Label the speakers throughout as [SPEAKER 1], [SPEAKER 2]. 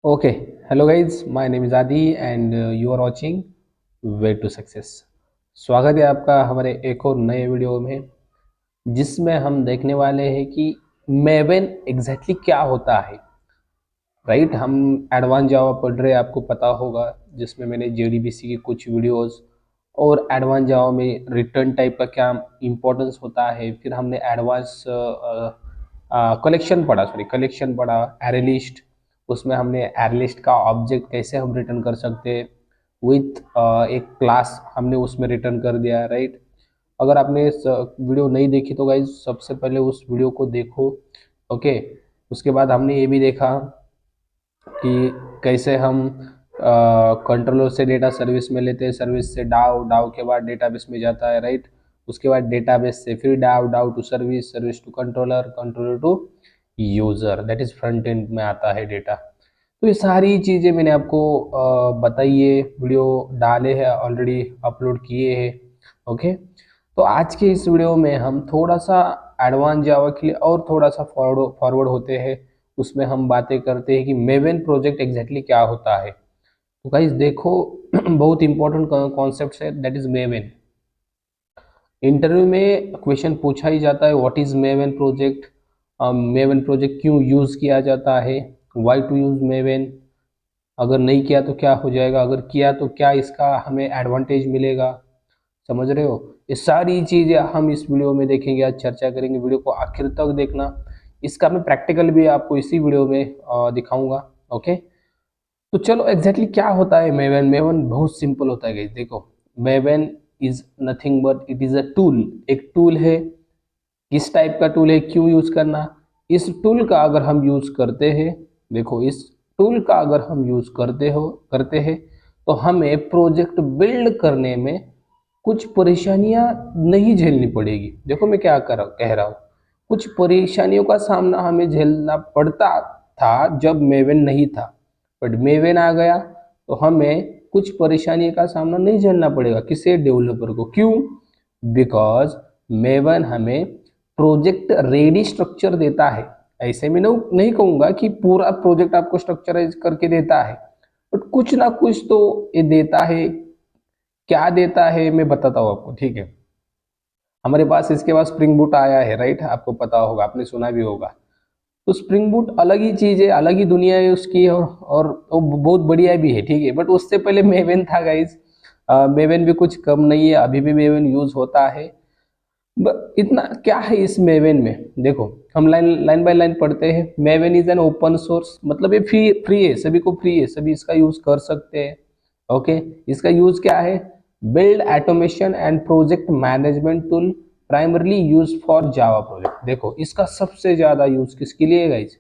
[SPEAKER 1] Okay, hello guys, my name is Adi and you are watching Way to Success। स्वागत है आपका हमारे एक और नए वीडियो में जिसमें हम देखने वाले हैं कि मेवन एग्जैक्टली क्या होता है। राइट, हम एडवांस जावा पढ़ रहे हैं, आपको पता होगा, जिसमें मैंने जेडीबीसी की कुछ वीडियोस और एडवांस जावा में रिटर्न टाइप का क्या इंपॉर्टेंस होता है। फिर हमने एडवांस कलेक्शन पढ़ा, एरे लिस्ट। उसमें हमने एरे लिस्ट का ऑब्जेक्ट कैसे हम रिटर्न कर सकते हैं विथ एक क्लास हमने उसमें रिटर्न कर दिया। राइट, अगर आपने इस वीडियो नहीं देखी तो गाइज सबसे पहले उस वीडियो को देखो। ओके, उसके बाद हमने ये भी देखा कि कैसे हम कंट्रोलर से डेटा सर्विस में लेते हैं, सर्विस से डाव के बाद डेटाबेस में जाता है। राइट, उसके बाद डेटाबेस से फिर DAO to service, service to controller, controller to user, that is front end में आता है डेटा। तो ये सारी चीज़ें मैंने आपको बताई है, वीडियो डाले हैं ऑलरेडी, अपलोड किए हैं। ओके, तो आज के इस वीडियो में हम थोड़ा सा एडवांस जावा के लिए और थोड़ा सा फॉरवर्ड होते हैं। उसमें हम बातें करते हैं कि मेवन प्रोजेक्ट एग्जैक्टली क्या होता है। तो गाइस देखो बहुत इंपॉर्टेंट कॉन्सेप्ट है, दैट इज मेवन। इंटरव्यू में क्वेश्चन पूछा ही जाता है, what is maven project, maven project क्यों यूज़ किया जाता है, वाई टू यूज़ मेवन, अगर नहीं किया तो क्या हो जाएगा, अगर किया तो क्या इसका हमें एडवांटेज मिलेगा। समझ रहे हो, ये सारी चीज़ें हम इस वीडियो में देखेंगे, आज चर्चा करेंगे। वीडियो को आखिर तक देखना, इसका मैं प्रैक्टिकल भी आपको इसी वीडियो में दिखाऊंगा। ओके, तो चलो एग्जैक्टली क्या होता है मेवन। मेवन बहुत सिंपल होता है गाइस। देखो, maven is nothing but it is a tool, एक टूल है। किस टाइप का टूल है, क्यों यूज़ करना, इस टूल का अगर हम यूज़ करते हैं, देखो इस टूल का अगर हम यूज़ करते हैं तो हमें प्रोजेक्ट बिल्ड करने में कुछ परेशानियां नहीं झेलनी पड़ेगी। देखो मैं क्या कह रहा हूँ, कुछ परेशानियों का सामना हमें झेलना पड़ता था जब मेवन नहीं था, बट मेवन आ गया तो हमें कुछ परेशानियों का सामना नहीं झेलना पड़ेगा। किसे, डेवलपर को। क्यों, बिकॉज मेवन हमें प्रोजेक्ट रेडी स्ट्रक्चर देता है। ऐसे में नहीं कहूँगा कि पूरा प्रोजेक्ट आपको स्ट्रक्चराइज करके देता है, बट कुछ ना कुछ तो ये देता है। क्या देता है मैं बताता हूँ आपको, ठीक है। हमारे पास इसके बाद स्प्रिंग बूट आया है। राइट, आपको पता होगा, आपने सुना भी होगा। तो स्प्रिंग बूट अलग ही चीज़ है, अलग ही दुनिया है उसकी, और वो बहुत बढ़िया भी है, ठीक है। बट उससे पहले मेवन था गाइज। मेवन भी कुछ कम नहीं है, अभी भी मेवन यूज होता है। इतना क्या है इस मेवन में, देखो हम लाइन बाय लाइन पढ़ते हैं। Maven is an open source, मतलब ये फ्री है, सभी को फ्री है, सभी इसका यूज कर सकते हैं। ओके, इसका यूज क्या है, build automation and project management tool, primarily use for Java project. देखो इसका सबसे ज्यादा यूज किसके लिए गाइज,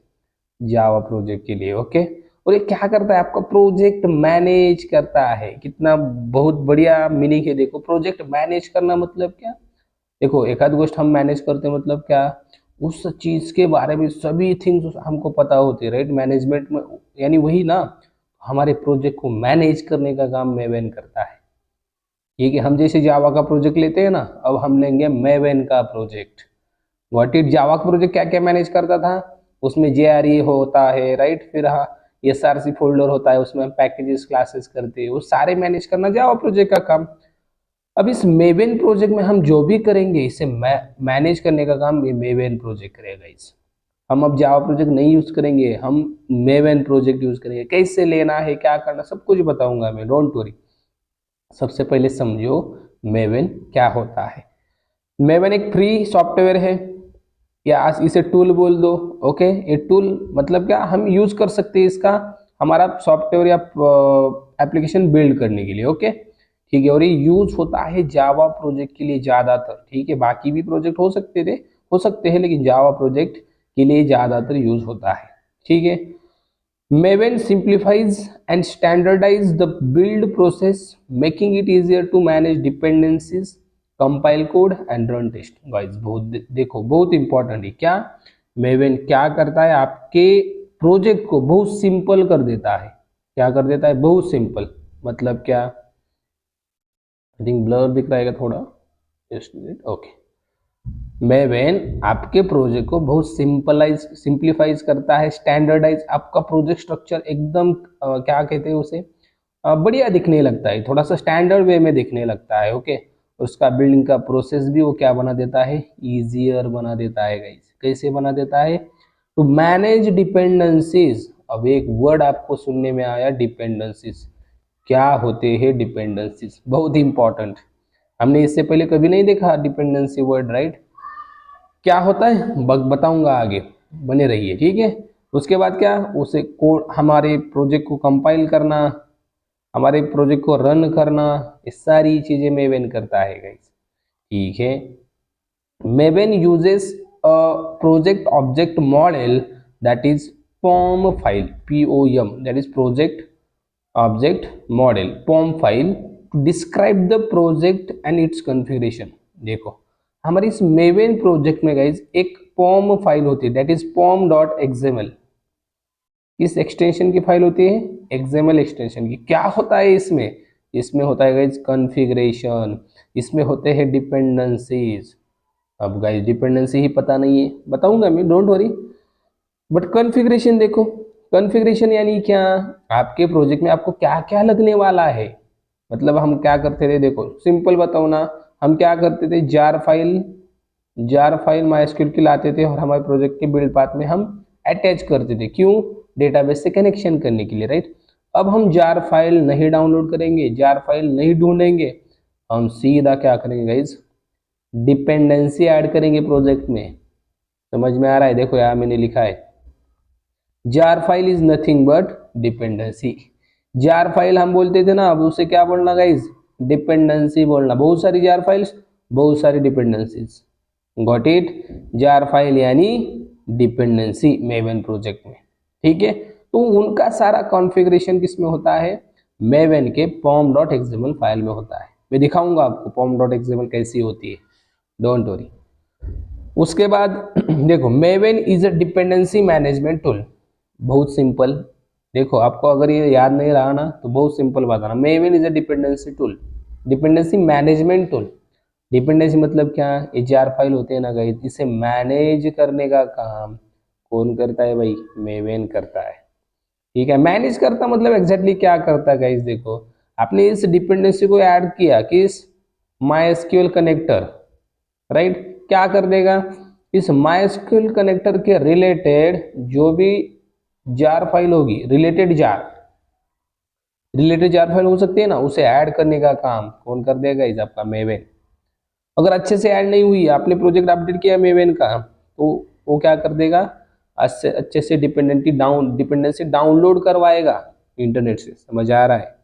[SPEAKER 1] जावा प्रोजेक्ट के लिए। ओके, और ये क्या करता है, आपका प्रोजेक्ट मैनेज करता है। कितना बहुत बढ़िया मीनिंग है। देखो प्रोजेक्ट मैनेज करना मतलब क्या, देखो एक आध गोष्ट हम मैनेज करते हैं मतलब क्या, उस चीज के बारे में सभी थिंग्स हमको पता होती है। राइट, मैनेजमेंट में यानी वही ना, हमारे प्रोजेक्ट को मैनेज करने का काम मेवन करता है। ये कि हम जैसे जावा का प्रोजेक्ट लेते हैं ना, अब हम लेंगे मेवन का प्रोजेक्ट। व्हाट इट, जावा का प्रोजेक्ट क्या क्या मैनेज करता था, उसमें JRE होता है। राइट, फिर हाँ SRC फोल्डर होता है, उसमें हम पैकेजेस क्लासेस करते हैं, वो सारे मैनेज करना जावा प्रोजेक्ट का काम। अब इस मेवन प्रोजेक्ट में हम जो भी करेंगे, इसे मैनेज करने का काम ये मेवन प्रोजेक्ट करेगा। इस हम अब जावा प्रोजेक्ट नहीं यूज करेंगे, हम मेवन प्रोजेक्ट यूज करेंगे। कैसे लेना है, क्या करना, सब कुछ बताऊंगा मैं, डोंट वरी। सबसे पहले समझो मेवन क्या होता है। मेवन एक फ्री सॉफ्टवेयर है, या इसे टूल बोल दो। ओके, ये टूल मतलब क्या, हम यूज कर सकते हैं इसका हमारा सॉफ्टवेयर या एप्लीकेशन बिल्ड करने के लिए। ओके, ठीक है, और ये यूज होता है जावा प्रोजेक्ट के लिए ज्यादातर, ठीक है। बाकी भी प्रोजेक्ट हो सकते हैं, लेकिन जावा प्रोजेक्ट के लिए ज्यादातर यूज होता है, ठीक है। Maven simplifies and standardize the build process, making it easier to manage dependencies, compile code and run test। Guys बहुत देखो, बहुत इंपॉर्टेंट है क्या, मेवन क्या करता है, आपके प्रोजेक्ट को बहुत सिंपल कर देता है। क्या कर देता है, बहुत सिंपल, मतलब क्या, आई थिंक ब्लर दिख रहा है थोड़ा, जस्ट मिनट। ओके, मेवेन आपके प्रोजेक्ट को बहुत सिंप्लीफाइज करता है, स्टैंडर्डाइज आपका प्रोजेक्ट स्ट्रक्चर एकदम क्या कहते हैं उसे, बढ़िया दिखने लगता है, थोड़ा सा स्टैंडर्ड वे में दिखने लगता है। ओके, उसका बिल्डिंग का प्रोसेस भी वो क्या बना देता है, ईजियर बना देता है गाइस। कैसे बना देता है, टू मैनेज डिपेंडेंसीज। अब एक वर्ड आपको सुनने में आया, डिपेंडेंसीज। क्या होते हैं डिपेंडेंसीज, बहुत इंपॉर्टेंट, हमने इससे पहले कभी नहीं देखा डिपेंडेंसी वर्ड, राइट। क्या होता है बताऊंगा आगे, बने रहिए, ठीक है। उसके बाद क्या, उसे कोड, हमारे प्रोजेक्ट को कंपाइल करना, हमारे प्रोजेक्ट को रन करना, ये सारी चीजें मेवेन करता है गाइस, ठीक है। Maven uses a project object model that is POM file, POM, that is project object model, POM file, to describe the project and its configuration. देखो हमारी इस मेवेन प्रोजेक्ट में गाइज एक POM फाइल होती है, that is pom.xml। किस extension की file होती है, XML एक्सटेंशन की। क्या होता है इसमें, इसमें होता है गाइज कॉन्फ़िगरेशन, इसमें होते हैं डिपेंडेंसीज। अब गाइज डिपेंडेंसी ही पता नहीं है, बताऊंगा मैं, डोंट वरी। बट कॉन्फ़िगरेशन देखो, कॉन्फ़िगरेशन यानी क्या, आपके प्रोजेक्ट में आपको क्या क्या लगने वाला है। मतलब हम क्या करते थे, देखो सिंपल बताओ ना, हम क्या करते थे, जार फाइल माइस्क्यूएल की लाते थे और हमारे प्रोजेक्ट के बिल्ड पाथ में हम अटैच करते थे, क्यों, डेटाबेस से कनेक्शन करने के लिए, राइट। अब हम जार फाइल नहीं डाउनलोड करेंगे, जार फाइल नहीं ढूंढेंगे, हम सीधा क्या करेंगे गाइज, डिपेंडेंसी ऐड करेंगे प्रोजेक्ट में। समझ में आ रहा है, देखो यहाँ मैंने लिखा है, jar file is nothing but dependency. Jar file हम बोलते थे ना, अब उसे क्या बोलना गाइज, डिपेंडेंसी बोलना। बहुत सारी जार फाइल्स, बहुत सारी dependencies, got it. Jar file यानी डिपेंडेंसी मेवेन प्रोजेक्ट में, ठीक है। तो उनका सारा कॉन्फ़िगरेशन किस में होता है, मेवेन के pom.xml फाइल में होता है। मैं दिखाऊंगा आपको pom.xml कैसी होती है, डोंट वरी। उसके बाद देखो, Maven is a dependency management tool. बहुत सिंपल, देखो आपको अगर ये याद नहीं रहा ना तो बहुत सिंपल बताना, Maven is a dependency tool, dependency management tool. Dependency मतलब क्या, ये जार फाइल होते हैं ना गाइस, इसे मैनेज करने का काम कौन करता है भाई, मेवेन करता है, ठीक है। मैनेज करता मतलब एग्जैक्टली क्या करता है गाइस, देखो आपने इस डिपेंडेंसी को ऐड किया किस, माइस्क्यूएल कनेक्टर, राइट। क्या कर देगा, इस माइस्क्यूएल कनेक्टर के रिलेटेड जो भी जार फाइल होगी, रिलेटेड जार फाइल हो सकती है ना, उसे ऐड करने का काम कौन कर देगा, इस आपका मेवेन। अगर अच्छे से ऐड नहीं हुई, आपने प्रोजेक्ट अपडेट किया मेवेन का, तो वो क्या कर देगा, अच्छे से डिपेंडेंसी डाउनलोड करवाएगा इंटरनेट से। समझ आ रहा है,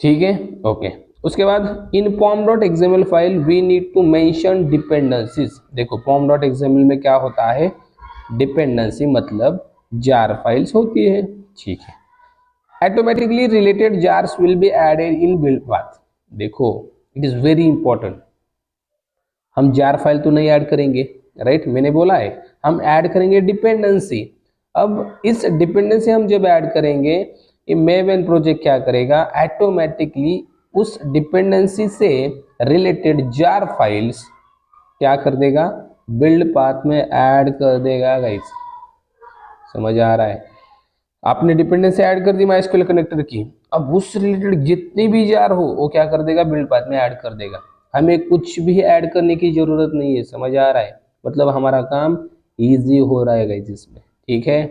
[SPEAKER 1] ठीक है, ओके। उसके बाद in pom.xml file we need to mention dependencies. देखो pom.xml में क्या होता है, डिपेंडेंसी मतलब जार फाइल्स होती है, ठीक है। Automatically related jars will be added in build path. देखो इट इज वेरी इंपॉर्टेंट, हम जार फाइल तो नहीं ऐड करेंगे, राइट, मैंने बोला है हम ऐड करेंगे डिपेंडेंसी। अब इस डिपेंडेंसी हम जब ऐड करेंगे, ये मेवेन प्रोजेक्ट क्या करेगा, ऑटोमेटिकली उस डिपेंडेंसी से रिलेटेड जार फाइल्स क्या कर देगा, बिल्ड पाथ में ऐड कर देगा गाइस। समझ आ रहा है, आपने डिपेंडेंसी ऐड कर दी माइस्क्यूएल कनेक्टर की, अब उस रिलेटेड जितनी भी जार हो वो क्या कर देगा, बिल्ड पाथ में ऐड कर देगा। हमें कुछ भी ऐड करने की जरूरत नहीं है। समझ आ रहा है, मतलब हमारा काम इजी हो रहा है गाइस इसमें, ठीक है,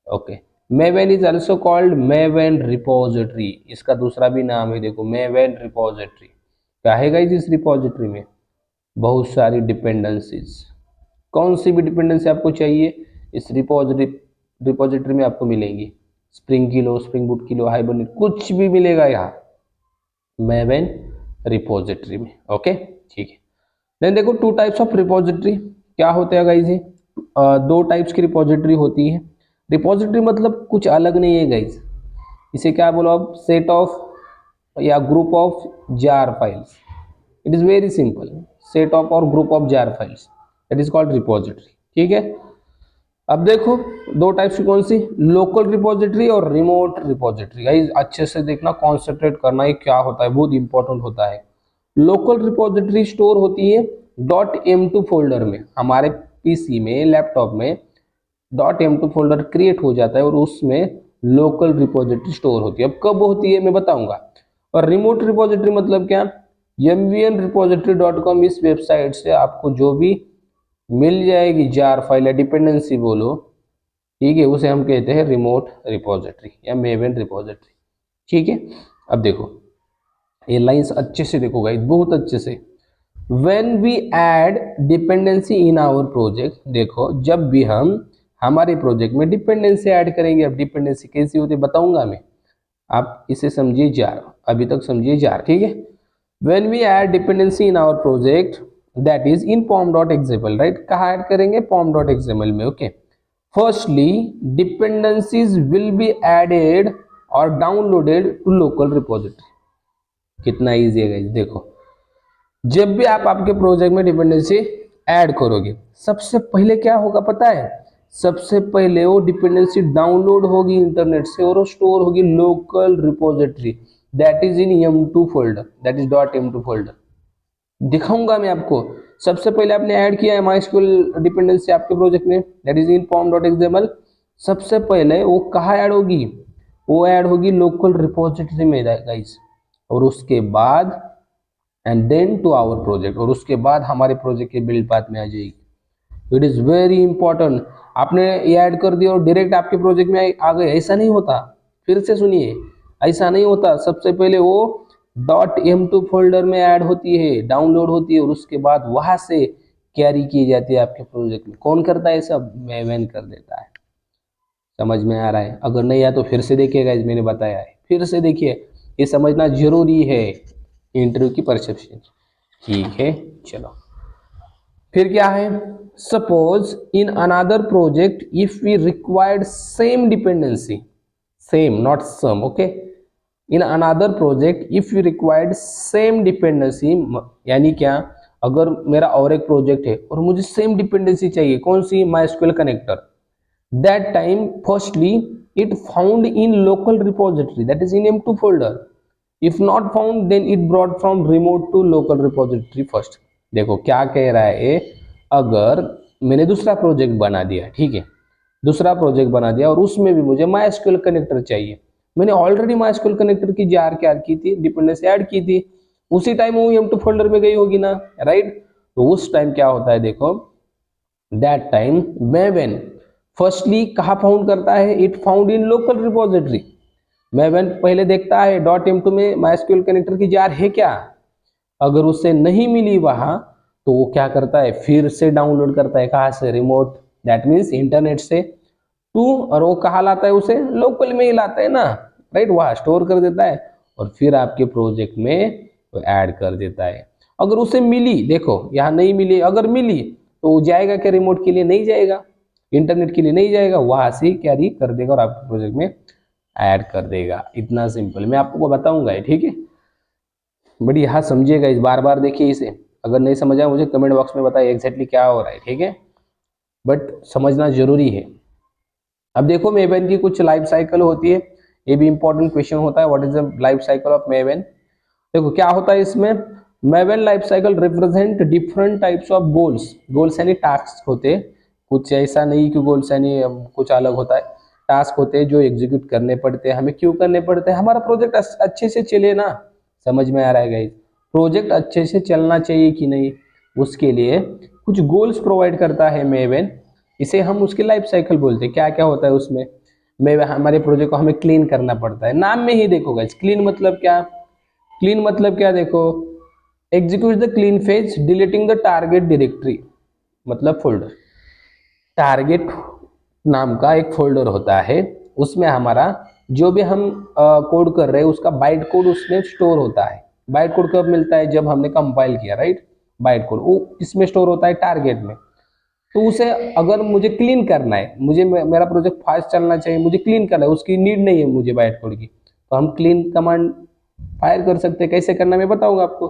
[SPEAKER 1] okay. Maven is also called Maven repository, इसका दूसरा भी नाम है, देखो मेवेन रिपोजिटरी। क्या है गाइस इस रिपोजिटरी में, बहुत सारी डिपेंडेंसीज, कौन सी भी डिपेंडेंसी आपको चाहिए इस रिपोजिटरी में आपको मिलेंगी। स्प्रिंग की लो, स्प्रिंग बूट की लो, हाइबरनेट, कुछ भी मिलेगा यहाँ मेवेन रिपोजिटरी में, ओके, ठीक है। देन देखो टू टाइप्स ऑफ रिपोजिटरी क्या होते हैं गाइज, दो टाइप्स की रिपोजिटरी होती है। रिपोजिटरी मतलब कुछ अलग नहीं है गाइज, इसे क्या बोलो आप, सेट ऑफ या group of jar files. It is very simple, set of और group of jar files, that is called repository, ठीक है। अब देखो दो टाइप्स की कौन सी, लोकल रिपोजिटरी और रिमोट रिपोजिटरी। गाइस अच्छे से देखना, कॉन्सेंट्रेट करना, ये क्या होता है, बहुत इंपॉर्टेंट होता है। लोकल रिपोजिटरी स्टोर होती है .m2 फोल्डर में, हमारे पीसी में, लैपटॉप में .m2 फोल्डर क्रिएट हो जाता है और उसमें लोकल रिपोजिटरी स्टोर होती है। अब कब होती है मैं बताऊंगा। और रिमोट रिपोजिटरी मतलब क्या, mvnrepository.com इस वेबसाइट से आपको जो भी मिल जाएगी जार फाइल या डिपेंडेंसी बोलो, ठीक है, उसे हम कहते हैं रिमोट रिपोजिटरी या मेवन रिपोजिटरी। ठीक है, अब देखो ये लाइंस अच्छे से देखो गाइस, बहुत अच्छे से। When we add dependency in our project, देखो जब भी हम हमारे प्रोजेक्ट में डिपेंडेंसी ऐड करेंगे, अब डिपेंडेंसी कैसी होती है बताऊंगा मैं, आप इसे समझिए जार, अभी तक समझिए जार, ठीक है। When we add dependency in our project that is in pom.xml, right, कहाँ ऐड करेंगे, pom.xml में, okay. Firstly dependencies will be added और डाउनलोडेड टू लोकल रिपोजिटरी। कितना इजी है गाइस, देखो जब भी आप आपके प्रोजेक्ट में डिपेंडेंसी ऐड करोगे, सबसे पहले क्या होगा पता है, सबसे पहले वो डिपेंडेंसी डाउनलोड होगी इंटरनेट से और स्टोर होगी local repository that is in m2 folder, that is .m2 folder. दिखाऊंगा मैं आपको। सबसे पहले आपने ऐड किया है माइस्क्यूएल डिपेंडेंसी आपके प्रोजेक्ट में, दैट इज इन pom.xml। सबसे पहले वो कहाँ ऐड होगी, वो ऐड होगी लोकल रिपोजिटरी में गाइस, और उसके बाद and then to our project, और उसके बाद हमारे प्रोजेक्ट के बिल्ड पाथ में आ जाएगी। It is very important. आपने ये ऐड कर दिया और डायरेक्ट आपके प्रोजेक्ट में आ गए, ऐसा नहीं होता। फिर से सुनिए, ऐसा नहीं होता। सबसे पहले वो .m2 फोल्डर में ऐड होती है, डाउनलोड होती है, और उसके बाद वहां से कैरी की जाती है आपके प्रोजेक्ट में। कौन करता है सब, मेवन कर देता है। समझ में आ रहा है, अगर नहीं आया तो फिर से देखिएगा, मैंने बताया है, फिर से देखिए, ये समझना जरूरी है इंटरव्यू की परसेप्शन। ठीक है, चलो फिर क्या है, suppose in another project if we required same dependency, same not some, okay, in another project if you required same dependency, यानी क्या, अगर मेरा और एक प्रोजेक्ट है और मुझे सेम डिपेंडेंसी चाहिए, कौन सी, MySQL connector, that time firstly it found in local repository that is in m2 folder, if not found then it brought from remote to local repository first. देखो क्या कह रहा है, अगर मैंने दूसरा प्रोजेक्ट बना दिया, ठीक है, दूसरा प्रोजेक्ट बना दिया और उसमें भी मुझे माइस्क्यूएल कनेक्टर चाहिए, मैंने ऑलरेडी माइस्क्यूएल कनेक्टर की जार क्या की थी, डिपेंडेंसी ऐड की थी, उसी टाइम वो m2 फोल्डर में गई होगी ना, राइट। तो उस टाइम क्या होता है, देखो दैट टाइम मेवन फर्स्टली कहाँ फाउंड करता है, it found in local repository. Maven पहले देखता है .m2 में माइस्क्यूएल कनेक्टर की जार है क्या, अगर उससे नहीं मिली वहां तो वो क्या करता है, फिर से डाउनलोड करता है, कहाँ से, रिमोट, दैट मीन्स इंटरनेट से टू, और वो कहाँ लाता है, उसे लोकल में ही लाता है ना, राइट, वहां स्टोर कर देता है और फिर आपके प्रोजेक्ट में तो ऐड कर देता है। अगर उसे मिली, देखो यहाँ नहीं मिली, अगर मिली तो वो जाएगा क्या, रिमोट के लिए नहीं जाएगा, इंटरनेट के लिए नहीं जाएगा, वहां से कैरी कर देगा और आपके प्रोजेक्ट में ऐड कर देगा। इतना सिंपल, मैं आपको बताऊंगा, ठीक है, बट यहाँ समझिएगा, इस बार बार देखिए इसे, अगर नहीं समझा मुझे कमेंट बॉक्स में बताइए एग्जैक्टली क्या हो रहा है, ठीक है, बट समझना जरूरी है। अब देखो मेवन की कुछ लाइफ साइकिल होती है, ये भी इंपॉर्टेंट क्वेश्चन होता है, what is the life cycle of maven. देखो क्या होता है इसमें, maven life cycle represent different types of goals, goals यानी टास्क होते हैं, कुछ ऐसा नहीं कि गोल्स यानी कुछ अलग होता है, टास्क होते हैं जो एग्जीक्यूट करने पड़ते हैं। हमें क्यों करने पड़ते हैं, हमारा प्रोजेक्ट अच्छे से चले ना, समझ में आ रहा है गाइस, प्रोजेक्ट अच्छे से चलना चाहिए कि नहीं, उसके लिए कुछ गोल्स प्रोवाइड करता है मेवन, इसे हम उसकी लाइफ साइकिल बोलते हैं। क्या क्या होता है उसमें, मेवन हमारे प्रोजेक्ट को हमें क्लीन करना पड़ता है, नाम में ही देखो गाइस, क्लीन मतलब क्या, क्लीन मतलब क्या, देखो execute the clean phase deleting the target directory, मतलब फोल्डर, टारगेट नाम का एक फोल्डर होता है, उसमें हमारा जो भी हम कोड कर रहे हैं उसका बाइट कोड उसमें स्टोर होता है। बाइट कोड कब मिलता है, जब हमने कंपाइल किया, राइट, बाइट कोड वो इसमें स्टोर होता है टारगेट में। तो उसे अगर मुझे क्लीन करना है, मुझे मेरा प्रोजेक्ट फास्ट चलना चाहिए, मुझे क्लीन करना है, उसकी नीड नहीं है मुझे बाइट कोड की, तो हम क्लीन कमांड फायर कर सकते हैं। कैसे करना मैं बताऊंगा आपको,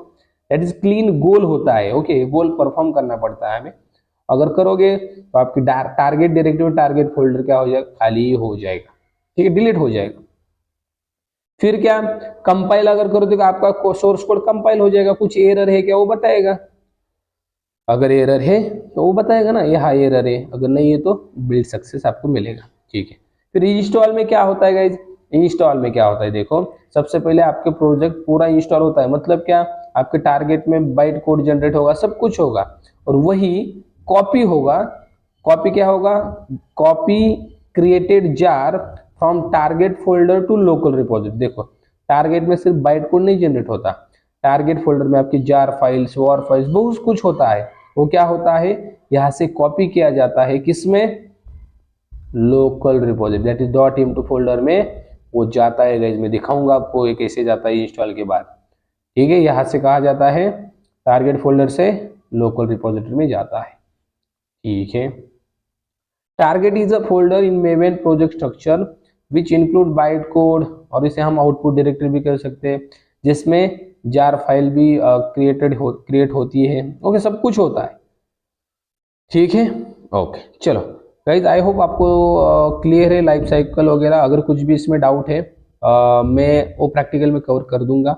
[SPEAKER 1] दैट इज क्लीन गोल होता है, ओके, गोल परफॉर्म करना पड़ता है हमें। अगर करोगे तो आपकी टारगेट डायरेक्टरी में टारगेट फोल्डर क्या हो जाएगा, खाली हो जाएगा, ठीक है, डिलीट हो जाएगा। फिर क्या, कंपाइल अगर करो तो आपका सोर्स कोड कंपाइल हो जाएगा, कुछ एरर है क्या वो बताएगा। अगर एरर है तो वो बताएगा ना ये हाई एरर है, अगर नहीं है तो बिल्ड सक्सेस आपको मिलेगा। ठीक है, फिर इंस्टॉल में क्या होता है गाइज? इंस्टॉल में क्या होता है देखो, सबसे पहले आपके प्रोजेक्ट पूरा इंस्टॉल होता है, मतलब क्या, आपके टारगेट में बाइट कोड जनरेट होगा, सब कुछ होगा, और वही कॉपी होगा। कॉपी क्या होगा? Copy created jar from target folder to local repository. देखो, टारगेट में सिर्फ बाइट कोड नहीं जनरेट होता, टारगेट फोल्डर में आपकी जार फाइल्स, वॉर फाइल्स, बहुत कुछ होता है। वो क्या होता है, यहाँ से कॉपी किया जाता है किसमें? Local repository, that is dot इम2 फोल्डर में वो जाता है गाइस। मैं दिखाऊंगा आपको ये कैसे जाता है इंस्टॉल के बाद। ठीक है, यहाँ से कहा जाता है टारगेट फोल्डर से लोकल रिपोजिटरी में जाता है। ठीक है, target is a folder in maven project structure which include byte code, और इसे हम आउटपुट डायरेक्टरी भी कर सकते हैं, जिसमें जार फाइल भी क्रिएट होती है। ओके, सब कुछ होता है। ठीक है, ओके, चलो गाइज, आई होप आपको क्लियर है लाइफ साइकिल वगैरह। अगर कुछ भी इसमें डाउट है मैं वो प्रैक्टिकल में कवर कर दूंगा,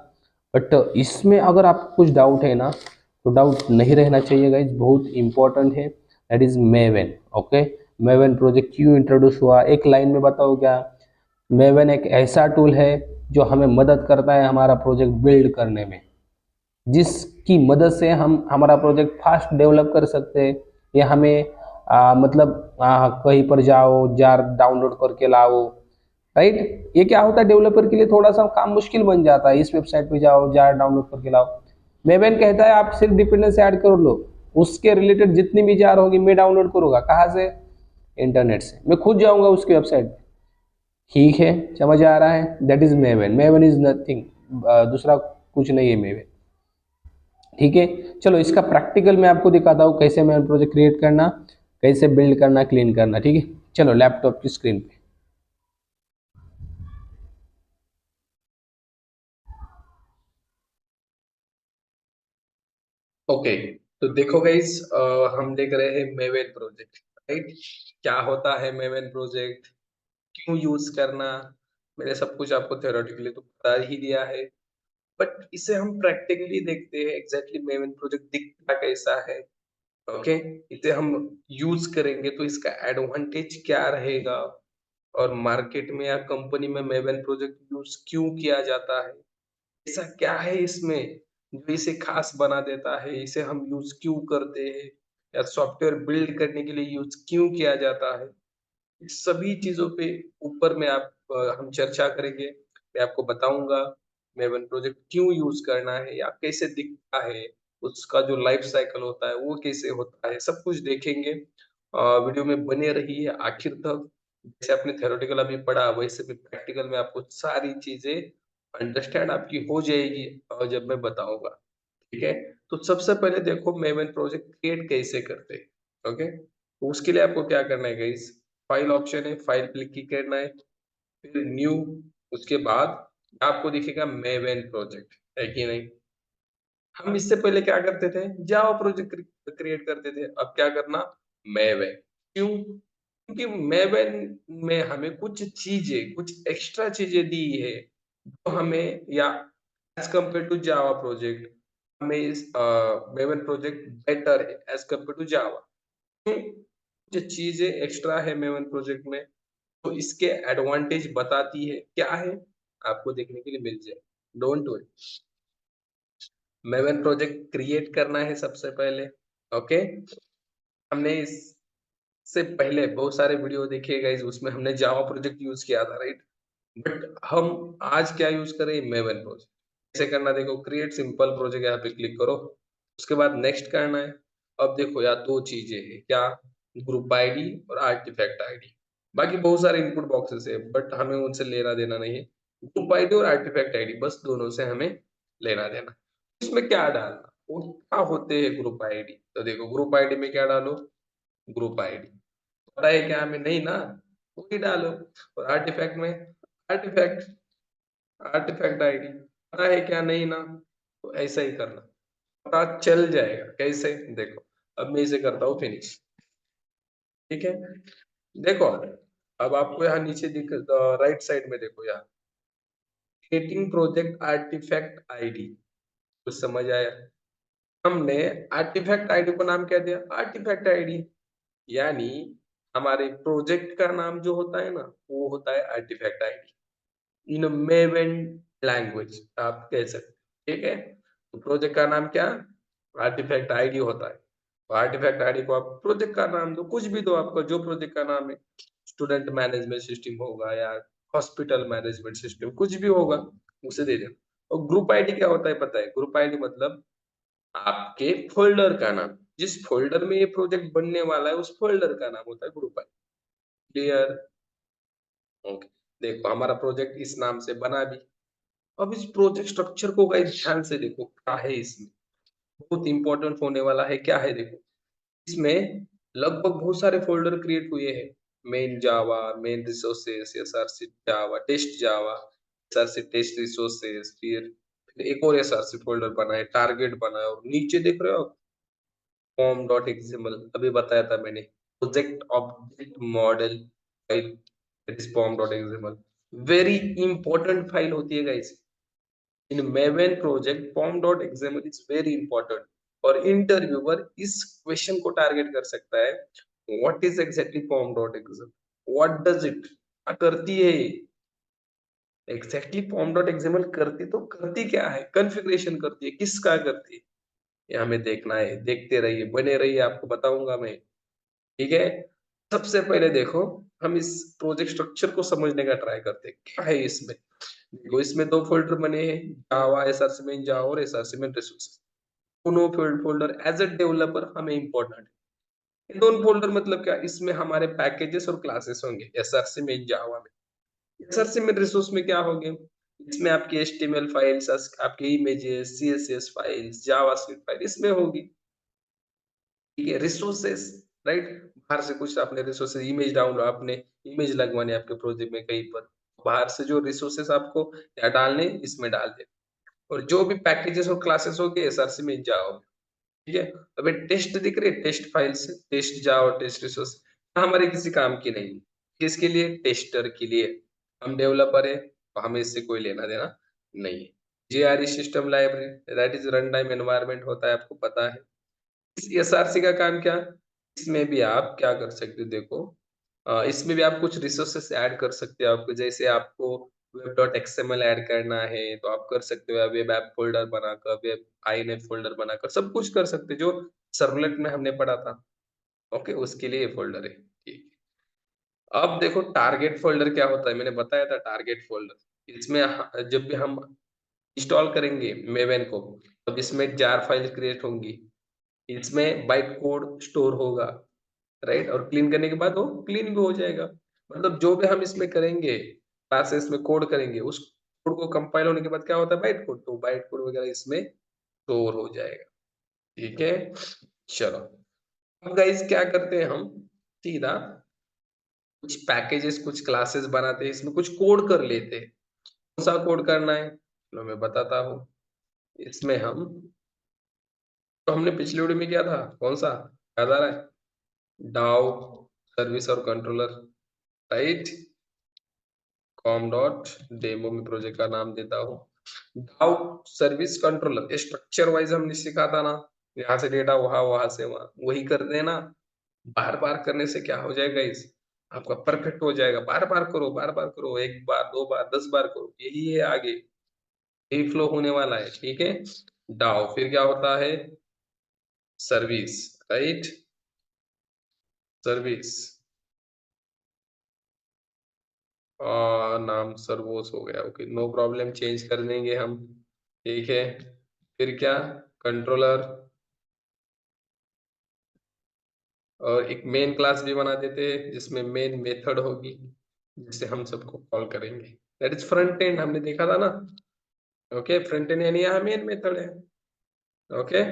[SPEAKER 1] बट इसमें अगर आपको कुछ डाउट है ना, तो डाउट नहीं रहना चाहिए गाइज, बहुत इंपॉर्टेंट है। That is maven. Okay, maven project क्यों इंट्रोड्यूस हुआ, एक लाइन में बताओ क्या? मेवन एक ऐसा टूल है जो हमें मदद करता है हमारा प्रोजेक्ट बिल्ड करने में, जिसकी मदद से हम हमारा प्रोजेक्ट फास्ट डेवलप कर सकते हैं। या हमें मतलब कहीं पर जाओ, जार डाउनलोड करके लाओ, राइट? ये क्या होता है, डेवलपर के लिए थोड़ा सा काम मुश्किल बन जाता है, इस वेबसाइट पे जाओ, जार डाउनलोड करके लाओ। मेवन कहता है आप सिर्फ डिपेंडेंसी ऐड कर लो, उसके रिलेटेड जितनी भी जार होगी मैं डाउनलोड करूंगा, कहाँ से? इंटरनेट से, मैं खुद जाऊंगा उसकी वेबसाइट पे। ठीक है, समझ आ रहा है? That is maven. Maven is nothing, दूसरा कुछ नहीं है मेवन। ठीक है, चलो इसका प्रैक्टिकल मैं आपको दिखाता हूँ कैसे मैं प्रोजेक्ट क्रिएट करना, कैसे बिल्ड करना, क्लीन करना। ठीक है, चलो लैपटॉप की स्क्रीन पे। ओके, तो देखो गाइस, हम देख रहे हैं मेवन प्रोजेक्ट, राइट? क्या होता है मेवन प्रोजेक्ट, क्यों यूज करना, मैंने सब कुछ आपको थ्योरेटिकली तो बता ही दिया है, बट इसे हम प्रैक्टिकली देखते हैं एग्जैक्टली मेवन प्रोजेक्ट दिखता कैसा है। ओके, इसे हम यूज करेंगे तो इसका एडवांटेज क्या रहेगा, और मार्केट में या कंपनी में मेवन प्रोजेक्ट यूज क्यों किया जाता है, ऐसा क्या है इसमें जो इसे खास बना देता है, इसे हम यूज क्यों करते हैं, या सॉफ्टवेयर बिल्ड करने के लिए यूज क्यों किया जाता है, इस सभी चीजों पे ऊपर में हम चर्चा करेंगे। मैं आपको बताऊंगा मेवन प्रोजेक्ट क्यों यूज करना है या कैसे दिखता है, उसका जो लाइफ साइकिल होता है वो कैसे होता है, सब कुछ देखेंगे। वीडियो में बने रहिए आखिर तक। जैसे आपने थ्योरेटिकल अभी पढ़ा, वैसे भी प्रैक्टिकल में आपको सारी चीजें अंडरस्टैंड आपकी हो जाएगी जब मैं बताऊंगा। ठीक है, तो सबसे पहले देखो मेवन प्रोजेक्ट क्रिएट कैसे करते हैं। ओके, तो उसके लिए आपको क्या करना है गाइस, फाइल ऑप्शन है, फाइल पे क्लिक करना है, फिर न्यू, उसके बाद आपको दिखेगा मेवन प्रोजेक्ट, है कि नहीं? हम इससे पहले क्या करते थे, जावा प्रोजेक्ट क्रिएट करते थे, अब क्या करना, मेवन। क्यों? क्योंकि मेवन में हमें कुछ चीजें, कुछ एक्स्ट्रा चीजें दी है जो हमें, या as compare to Java project, हमें इस मेवन प्रोजेक्ट बेटर है एज कंपेयर टू जावा। जो चीजें एक्स्ट्रा है मेवन प्रोजेक्ट में, तो इसके एडवांटेज बताती है, क्या है आपको देखने के लिए मिल जाए। Don't worry, maven project create करना है सबसे पहले। ओके, हमने इससे पहले बहुत सारे वीडियो देखे गाइस, उसमें हमने जावा प्रोजेक्ट यूज किया था, राइट? बट हम आज क्या यूज करें, मेवन प्रोजेक्ट। कैसे करना देखो, क्रिएट सिंपल प्रोजेक्ट यहाँ पे क्लिक करो, उसके बाद नेक्स्ट करना है। अब देखो यार, दो चीजें हैं क्या, ग्रुप आईडी और आर्टिफैक्ट आईडी। बाकी बहुत सारे इनपुट बॉक्सेस है बट हमें उनसे लेना देना नहीं है। ग्रुप आईडी और आर्टिफैक्ट आईडी, बस दोनों से हमें लेना देना। इसमें क्या डालना, वो क्या होते हैं ग्रुप आईडी, तो देखो ग्रुप आईडी में क्या डालो, ग्रुप आईडी पता है क्या हमें, नहीं ना, वही डालो। और आर्टिफैक्ट में आर्टिफैक्ट आर्टिफैक्ट आईडी पता है क्या, नहीं ना, तो ऐसा ही करना, पता चल जाएगा कैसे। देखो, अब मैं इसे करता हूँ फिनिश। ठीक है, देखो अब आपको यहाँ नीचे दिख, राइट साइड में देखो यहाँ, क्रिएटिंग प्रोजेक्ट आर्टिफैक्ट आईडी, कुछ समझ आया?
[SPEAKER 2] हमने आर्टिफैक्ट आईडी को नाम क्या दिया, आर्टिफैक्ट आईडी। यानी हमारे प्रोजेक्ट का नाम जो होता है ना, वो होता है artifact ID in Maven language आप कह सकते, ठीक है। तो प्रोजेक्ट का नाम क्या, आर्टिफैक्ट आईडी होता है। तो आर्टिफैक्ट आईडी को आप प्रोजेक्ट का नाम दो, कुछ भी दो, आपका जो प्रोजेक्ट का नाम है, स्टूडेंट मैनेजमेंट सिस्टम होगा या हॉस्पिटल मैनेजमेंट सिस्टम, कुछ भी होगा उसे दे देना। और ग्रुप आईडी क्या होता है पता है, ग्रुप आईडी मतलब आपके फ़ोल्डर का नाम, जिस फ़ोल्डर में ये प्रोजेक्ट बनने वाला है, उस फ़ोल्डर का नाम होता है ग्रुप आई। क्लियर? ओके। देखो हमारा प्रोजेक्ट इस नाम से बना भी। अब इस प्रोजेक्ट स्ट्रक्चर को गाइस ध्यान से देखो, क्या है इसमें? बहुत इंपॉर्टेंट होने वाला है, क्या है देखो। इसमें लगभग बहुत सारे फ़ोल्डर क्रिएट हुए हैं। मेन जावा, मेन रिसोर्सेस, एसआरसी जावा, टेस्ट जावा, एसआरसी टेस्ट रिसोर्सेस, फिर एक और एसआरसी फ़ोल्डर बना है, टारगेट बना है और नीचे देख रहे हो आप फॉर्म डॉट एक्सएमएल अभी बताया था मैंने, project object model file, that is form dot XML. Very important file होती है guys in maven project, form dot XML is very important. और इंटरव्यूअर इस क्वेश्चन को टारगेट कर सकता है, what is exactly form dot XML, what does it, क्या करती है एग्जैक्टली फॉर्म डॉट एक्सएमएल, करती तो करती क्या है, कॉन्फ़िगरेशन करती है, किसका करती है, ये हमें देखना है। देखते रहिए, बने रहिए, आपको बताऊंगा मैं, ठीक है। सबसे पहले देखो, हम इस प्रोजेक्ट स्ट्रक्चर को समझने का ट्राई करते हैं, क्या है इसमें। देखो इसमें दो फोल्डर बने हैं, जावा एसआरसी मेन जावा और एसआरसी मेन रिसोर्सेज। दोनों फोल्डर एज अ डेवलपर हमें इंपॉर्टेंट है। ये दोनों फोल्डर मतलब क्या, इसमें हमारे पैकेजेस और क्लासेस होंगे एसआरसी मेन जावा में। एसआरसी मेन रिसोर्स में क्या होंगे, इसमें आपकी एचटीएमएल फाइल्स, आपके images, CSS files, JavaScript file इसमें होगी, ठीक है। रिसोर्सेस, राइट, बाहर से कुछ आपने रिसोर्सेस, इमेज डाउनलोड, आपने इमेज लगवानी है आपके प्रोजेक्ट में कहीं पर, बाहर से जो रिसोर्सेस आपको या डालने इसमें डाल दे। और जो भी पैकेजेस और क्लासेस होंगे एसआरसी में जाओ, ठीक है। अबे टेस्ट दिख रही है, टेस्ट फाइल्स, टेस्ट जाओ, टेस्ट रिसोर्स हमारे किसी काम की नहीं। किसके लिए, टेस्टर के लिए। हम डेवलपर है तो हमें इससे कोई लेना देना नहीं है। JRE system library, that is run time environment होता है, आपको पता है। एसआरसी का काम क्या, इसमें भी आप क्या कर सकते हो देखो, इसमें भी आप कुछ रिसोर्सेस ऐड कर सकते हो। आपको जैसे आपको वेब डॉट एक्सएमएल ऐड करना है तो आप कर सकते हो, वेब ऐप फोल्डर बनाकर, वेब आईएनएफ फोल्डर बनाकर सब कुछ कर सकते हो, जो सर्वलेट में हमने पढ़ा था। ओके, उसके लिए ये फोल्डर है, ठीक है। अब देखो टारगेट फोल्डर क्या होता है, मैंने बताया था टारगेट फोल्डर। इसमें जब भी हम इंस्टॉल करेंगे मेवेन को, तब इसमें जार फाइल क्रिएट होंगी, इसमें बाइट कोड स्टोर होगा, राइट। और क्लीन करने के बाद वो क्लीन भी हो जाएगा। मतलब जो भी हम इसमें करेंगे, क्लासेस में कोड करेंगे, उस कोड को कंपाइल होने के बाद क्या होता है, बाइट कोड, तो बाइट कोड वगैरह इसमें स्टोर हो जाएगा, ठीक है। चलो, अब गाइस क्या करते हैं हम, सीधा कुछ पैकेजेस, कुछ क्लासेस बनाते हैं, इसमें कुछ कोड कर लेते हैं। कौन सा कोड करना है, चलो मैं बताता हूँ। इसमें हम, तो हमने पिछले वीडियो में किया था, कौन सा याद आ रहा है, डाउ सर्विस और controller, right. Com dot demo में प्रोजेक्ट का नाम देता हूँ। डाउ सर्विस कंट्रोलर स्ट्रक्चर वाइज हमने सीखा था ना, यहाँ से डेटा वहां, वहां से वहां, वही कर देना। बार बार करने से क्या हो जाएगा, इस आपका परफेक्ट हो जाएगा। बार बार करो, बार बार करो, एक बार, दो बार, 10 बार करो, यही है आगे, यही फ्लो होने वाला है, ठीक है। डाउ फिर क्या होता है, सर्विस, राइट, सर्विस, नाम सर्वोस हो गया, ओके, नो प्रॉब्लम, चेंज कर देंगे हम, ठीक है। फिर क्या, कंट्रोलर, और एक मेन क्लास भी बना देते हैं जिसमें मेन मेथड होगी, जिससे हम सबको कॉल करेंगे, दैट इज फ्रंट एंड, हमने देखा था ना। ओके, फ्रंट एंड यानी यहाँ मेन मेथड है, ओके।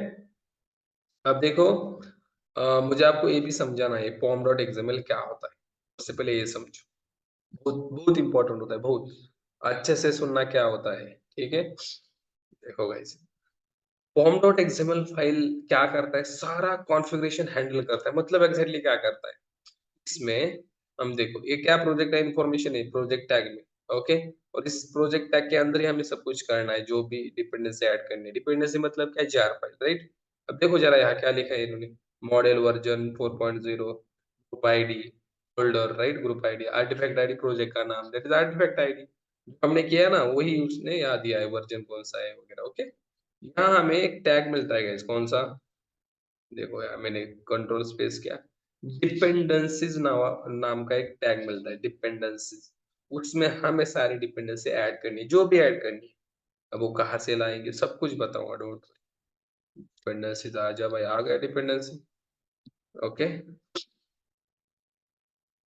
[SPEAKER 2] अब देखो, मुझे आपको ये भी समझाना है पॉम डॉट एक्सएमएल क्या होता है। सबसे पहले ये समझो, बहुत बहुत इंपॉर्टेंट होता है, बहुत अच्छे से सुनना क्या होता है, ठीक है। देखो गाइस, पॉम डॉट एक्सएमएल फाइल क्या करता है, सारा कॉन्फ़िगरेशन हैंडल करता है। मतलब एग्जैक्टली क्या करता है, इसमें हम देखो ये क्या प्रोजेक्ट है, इन्फॉर्मेशन है प्रोजेक्ट टैग में, ओके। और इस प्रोजेक्ट टैग के अंदर ही हमें सब कुछ करना है, जो भी डिपेंडेंसी ऐड करनी है। डिपेंडेंसी मतलब क्या है, जार फाइल, राइट। अब देखो जरा यहाँ क्या लिखा है इन्होंने, model version 4.0, group ID, folder, right, group ID, artifact ID project का नाम, दैट इज आर्टिफैक्ट आईडी। हमने किया ना वही उसने याद दिया है, वर्जन कौन सा है वगैरह। ओके, यहाँ हमें एक टैग मिलता है गाइस, कौन सा, देखो यार मैंने कंट्रोल स्पेस किया, डिपेंडेंसीज नाम का एक टैग मिलता है, डिपेंडेंसीज। उसमें हमें सारी डिपेंडेंसी ऐड करनी है, जो भी ऐड करनी है। अब वो कहाँ से लाएंगे सब कुछ बताऊंगा, डोंट। डिपेंडेंसीज आ जा भाई, आ गया डिपेंडेंसी। ओके,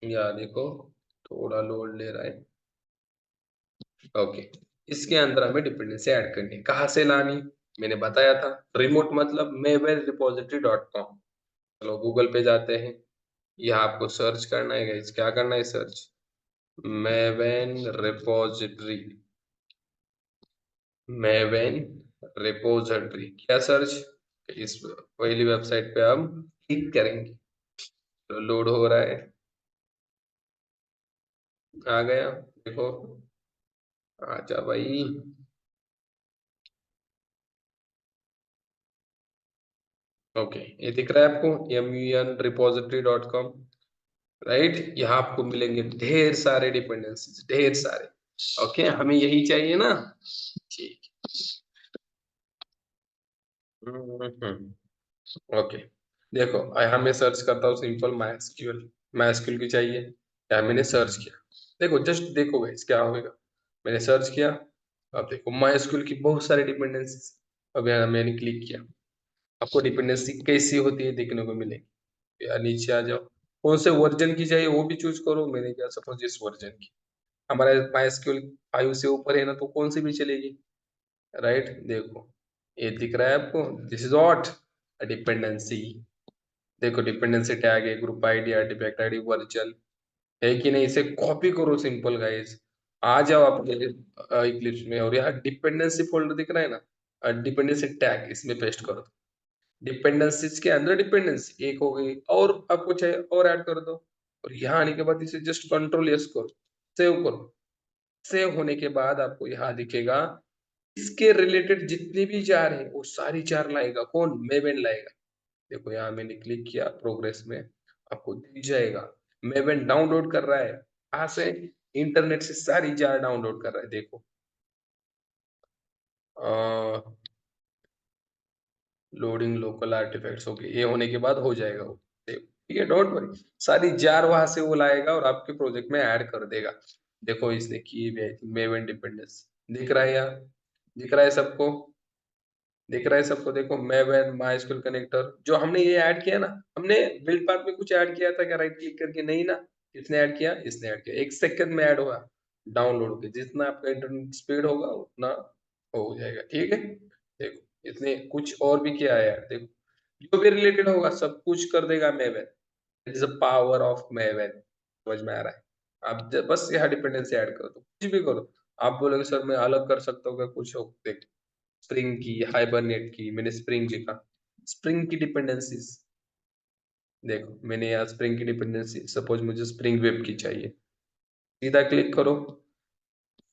[SPEAKER 2] या देखो थोड़ा लोड ले रहा है। ओके, इसके अंदर हमें डिपेंडेंसी ऐड करनी है, कहाँ से लानी, मैंने बताया था, रिमोट मतलब maven-repository.com। चलो गूगल पे जाते हैं, यहाँ आपको सर्च करना है गाइस, क्या करना है search, Maven repository, Maven repository, क्या सर्च, इस पहली वेबसाइट पे हम क्लिक करेंगे। तो लोड हो रहा है, आ गया, देखो, आजा भाई। ओके, ये दिख रहा है आपको, meven-repository.com, राइट। यहाँ आपको मिलेंगे ढेर सारे डिपेंडेंसीज, ढेर सारे। ओके, हमें यही चाहिए ना, ठीक। ओके, देखो यहाँ मैं सर्च करता हूँ सिंपल माइस्क्यूएल, माइस्क्यूएल की चाहिए, क्या मैंने सर्च किया, देखो जस्ट देखो गाइस क्या होगा, मैंने सर्च किया, अब देखो माइस्क्यूएल की बहुत सारी डिपेंडेंसीज। अब यहाँ मैंने क्लिक किया, आपको डिपेंडेंसी कैसी होती है देखने को मिलेगी। यार नीचे आ जाओ, कौन से वर्जन की चाहिए वो भी चूज करो, मैंने क्या सपोज इस वर्जन की, हमारा माइस्क्यूएल 5 से ऊपर है ना, तो कौन सी भी चलेगी, राइट। देखो ये दिख रहा है आपको, दिस इज व्हाट, डिपेंडेंसी। देखो डिपेंडेंसी टैग है, group ID, artifact ID, version, है कि नहीं, इसे कॉपी करो सिंपल गाइस, आ जाओ अपने इक्लिप्स में, और यहाँ डिपेंडेंसी फोल्डर दिख रहा है ना, डिपेंडेंसी टैग इसमें पेस्ट करो, डिपेंडेंसीज के अंदर डिपेंडेंसी एक हो गई, और आपको चाहिए और ऐड कर दो, और यहाँ आने के बाद इसे जस्ट कंट्रोल यस करो, सेव करो। सेव होने के बाद आपको यहाँ दिखेगा, इसके रिलेटेड जितनी भी जार है वो सारी जार लाएगा, कौन, मेवेन लाएगा। देखो यहाँ मैंने क्लिक किया प्रोग्रेस में, आपको दिख जाएगा मेवेन डाउनलोड कर रहा है, कहाँ से, इंटरनेट से सारी जार डाउनलोड कर रहा है, देखो लोडिंग लोकल आर्टिफैक्ट्स, ओके, ये होने के बाद हो जाएगा वो, ठीक है, डोंट वरी, सारी जार वहां से वो लाएगा और आपके प्रोजेक्ट में ऐड कर देगा। देखो इसने की भी है, मेवेन डिपेंडेंस दिख रहा है यहाँ, दिख रहा है सबको, दिख रहा है सबको, देखो मेवेन माइस्क्यूएल कनेक्टर, जो हमने ये ऐड किया ना, हमने बिल्ड पाथ में कुछ ऐड किया था क्या, राइट क्लिक करके, नहीं ना, इसने ऐड किया, इसने ऐड किया, 1 सेकंड में ऐड हुआ, डाउनलोड के, जितना आपका इंटरनेट स्पीड होगा उतना हो जाएगा, ठीक है। देखो इसने कुछ और भी किया है यार, देखो जो भी रिलेटेड होगा सब कुछ कर देगा Maven, it is a power of Maven, समझ में आ रहा है। आप बस यहाँ डिपेंडेंसी ऐड कर दो, कुछ भी करो। आप बोलोगे सर मैं अलग कर सकता हूँ क्या, कुछ हो, देख, स्प्रिंग की, हाइबरनेट की, मैंने स्प्रिंग लिखा, स्प्रिंग की डिपेंडेंसीज, देखो मैंने यहाँ स्प्रिंग की डिपेंडेंसी, सपोज मुझे स्प्रिंग वेब की चाहिए, सीधा क्लिक करो,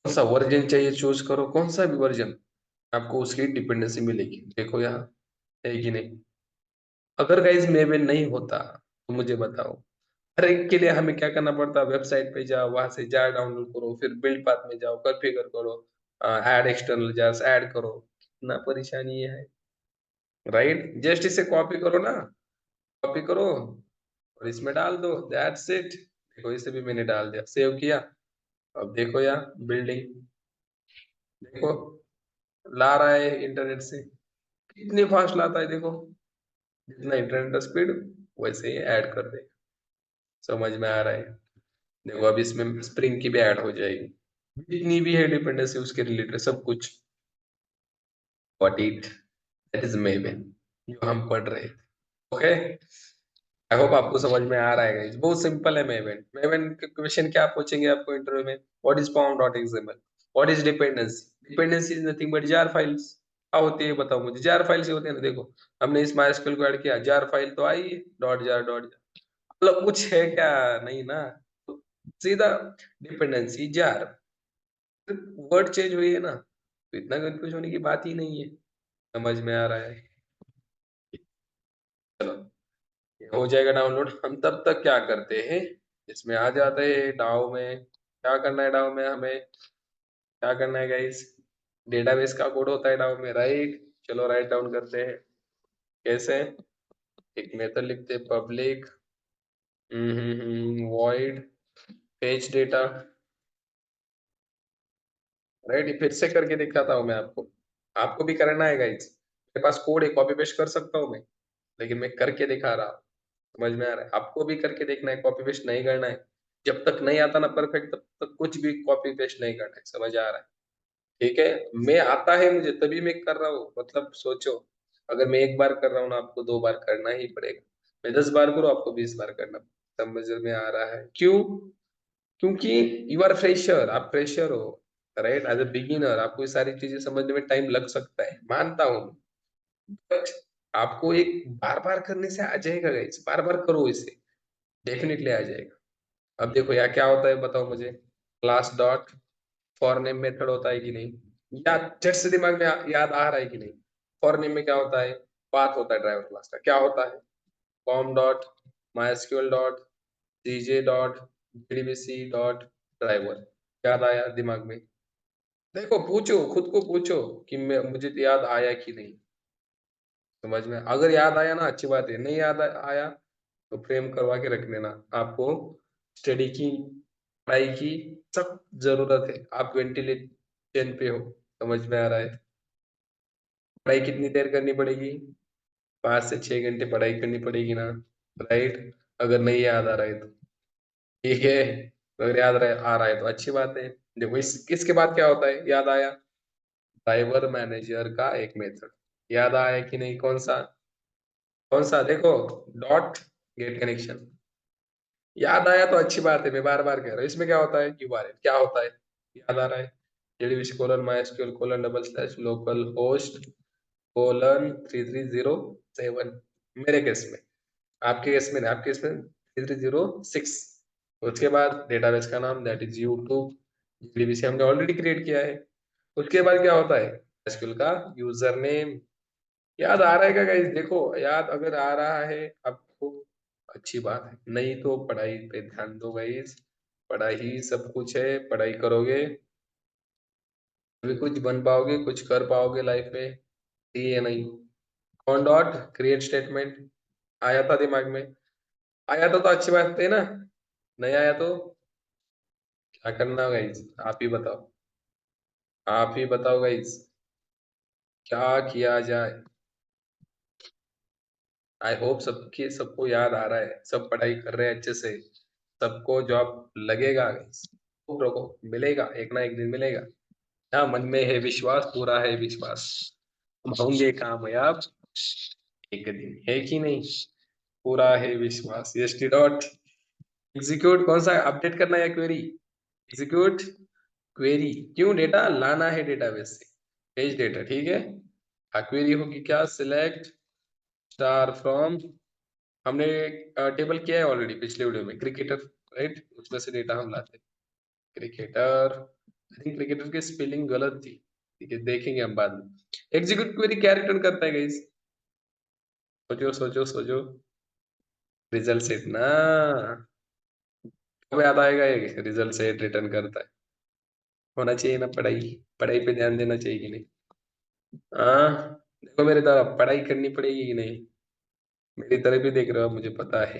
[SPEAKER 2] कौन सा वर्जन चाहिए चूज करो, कौन सा भी वर्जन, आपको उसकी डिपेंडेंसी मिलेगी, देखो यहाँ, है कि नहीं। अगर गाइज मेवे नहीं होता तो मुझे बताओ, हर एक के लिए हमें क्या करना पड़ता, वेबसाइट पे जाओ, वहां से जार डाउनलोड करो, फिर बिल्ड पाथ में जाओ, कॉन्फ़िगर करो, ऐड एक्सटर्नल जार्स ऐड करो, कितना परेशानी है, राइट। जस्ट इसे कॉपी करो ना, कॉपी करो और इसमें डाल दो, दैट्स इट। देखो इसे भी मैंने डाल दिया, सेव किया, अब देखो यार बिल्डिंग, देखो ला रहा है इंटरनेट से, कितनी फास्ट लाता है देखो, जितना इंटरनेट का स्पीड वैसे ही ऐड कर दे, समझ में आ रहा है। देखो अब इसमें स्प्रिंग की भी ऐड हो जाएगी, जितनी भी है डिपेंडेंसी उसके रिलेटेड सब कुछ, what it, that is maven, जो हम पढ़ रहे थे। ओके, आई होप आपको समझ में आ रहा है guys। बहुत सिंपल है मेवन, मेवन के क्वेश्चन क्या पूछेंगे आपको इंटरव्यू में, what is form dot XML, what is dependency, dependency is nothing but jar files, क्या होती है बताओ मुझे, जार फाइल्स ही होते हैं ना, देखो हमने इस माइस्क्यूएल को ऐड किया, जार फाइल तो आई है, डॉट जार डॉट जार, मतलब कुछ है क्या, नहीं ना, तो सीधा डिपेंडेंसी जार, वर्ड चेंज हुई है ना, तो इतना कंफ्यूज होने की बात ही नहीं है, समझ में आ रहा है। चलो ये हो जाएगा डाउनलोड। हम तब तक क्या करते हैं, इसमें आ जाते हैं डाउ में। क्या करना है डाउ में हमें, क्या करना है गाइस, डेटाबेस का कोड होता है डाउ में, राइट। चलो राइट डाउन करते हैं। कैसे, एक मेथड लिखते हैं public void page data, right. फिर से करके दिखाता हूँ मैं आपको, आपको भी करना है गाइस। मेरे पास कोड है, कॉपी पेस्ट कर सकता हूँ मैं, लेकिन मैं करके दिखा रहा हूँ। समझ में आ रहा है, आपको भी करके देखना है, कॉपी पेस्ट नहीं करना है। जब तक नहीं आता ना परफेक्ट, तब तक कुछ भी कॉपी पेस्ट नहीं करना है। समझ आ रहा है, ठीक है। मैं आता है मुझे, तभी मैं कर रहा हूँ। मतलब सोचो, अगर मैं एक बार कर रहा हूँ ना, आपको 2 बार करना ही पड़ेगा। मैं 10 बार करूँ, आपको 20 बार करना। समझ में आ रहा है क्यों? क्योंकि यू आर फ्रेशर, आप फ्रेशर हो, राइट। एज ए बिगिनर आपको ये सारी चीजें समझने में टाइम लग सकता है, मानता हूँ। बट आपको एक बार बार करने से आ जाएगा गाइस, बार बार करो इसे, डेफिनेटली आ जाएगा। अब देखो यार क्या होता है, बताओ मुझे। Class dot for name method होता है कि नहीं, या झट से दिमाग में याद आ रहा है कि नहीं? फॉर नेम में क्या होता है, पाथ होता है ड्राइवर क्लास का। क्या होता है, कॉम डॉट माइस्क्यूएल डॉट सीजे डॉट डीडीबीसी डॉट ड्राइवर। याद आया दिमाग में? देखो पूछो, खुद को पूछो कि मैं, मुझे तो याद आया कि नहीं। समझ में, अगर याद आया ना अच्छी बात है, नहीं याद आया तो फ्रेम करवा के रख लेना। आपको स्टडी की, पढ़ाई की सख्त जरूरत है। आप 20 पे हो, समझ में आ रहा है। पढ़ाई कितनी देर करनी पड़ेगी, 5 से 6 घंटे पढ़ाई करनी पड़ेगी ना, राइट। अगर नहीं याद आ रहा है तो ठीक है, अगर आ रहा है तो अच्छी बात है। देखो इसके बाद क्या होता है, याद आया, ड्राइवर मैनेजर का एक मेथड। याद आया कि नहीं, कौन सा, कौन सा, देखो, डॉट गेट कनेक्शन। याद आया तो अच्छी बात है, मैं बार बार कह रहा हूँ। इसमें क्या होता है, यूआरएल क्या होता है, याद आ रहा है, JDBC colon MySQL colon double slash local host colon 3307। मेरे केस में, आपके केस में नहीं, आपके केस में 3306। उसके बाद डेटाबेस का नाम दैट इज यूट्यूब, जेडीबीसी हमने ऑलरेडी क्रिएट किया है। उसके बाद क्या होता है, एसक्यूएल का यूजर नेम। याद आ रहा है क्या गाइस? देखो याद अगर आ रहा है आपको, अच्छी बात है, नहीं तो पढ़ाई पे ध्यान दो गाइस। पढ़ाई सब कुछ है, पढ़ाई करोगे तभी कुछ बन पाओगे, कुछ कर पाओगे लाइफ में, ये नहीं। ऑन डॉट क्रिएट स्टेटमेंट आया था दिमाग में, आया तो अच्छी बात है ना, नहीं आया तो क्या करना गाइस, आप ही बताओ, आप ही बताओ गाइस, क्या किया जाए। आई होप सबके सबको याद आ रहा है, सब पढ़ाई कर रहे हैं अच्छे से, सबको जॉब लगेगा guys। होप रखो, मिलेगा, एक ना एक दिन मिलेगा। हाँ, मन में है विश्वास, पूरा है विश्वास, हम होंगे कामयाब एक दिन, है कि नहीं? पूरा है विश्वास। एस टी डॉट एग्जीक्यूट, कौन सा अपडेट करना है, क्वेरी एग्जीक्यूट क्वेरी। क्यों, डेटा लाना है डेटाबेस से, पेज डेटा, ठीक है। हाँ, क्वेरी होगी क्या, सिलेक्ट स्टार फ्रॉम, हमने टेबल किया है ऑलरेडी पिछले वीडियो में, क्रिकेटर, राइट, उसमें से डेटा हम लाते हैं। क्रिकेटर, आई थिंक क्रिकेटर की स्पेलिंग गलत थी, ठीक है, देखेंगे हम बाद में। एग्जीक्यूट क्वेरी क्या रिटर्न करता है गाइस, सोचो सोचो सोचो, रिजल्ट सेट ना। कब याद आएगा ये रिजल्ट सेट रिटर्न करता है, होना चाहिए ना पढ़ाई, पढ़ाई पे ध्यान देना चाहिए कि नहीं? हाँ, देखो मेरे तरफ पढ़ाई करनी पड़ेगी कि नहीं, मेरी तरफ ही देख रहे हो आप, मुझे पता है।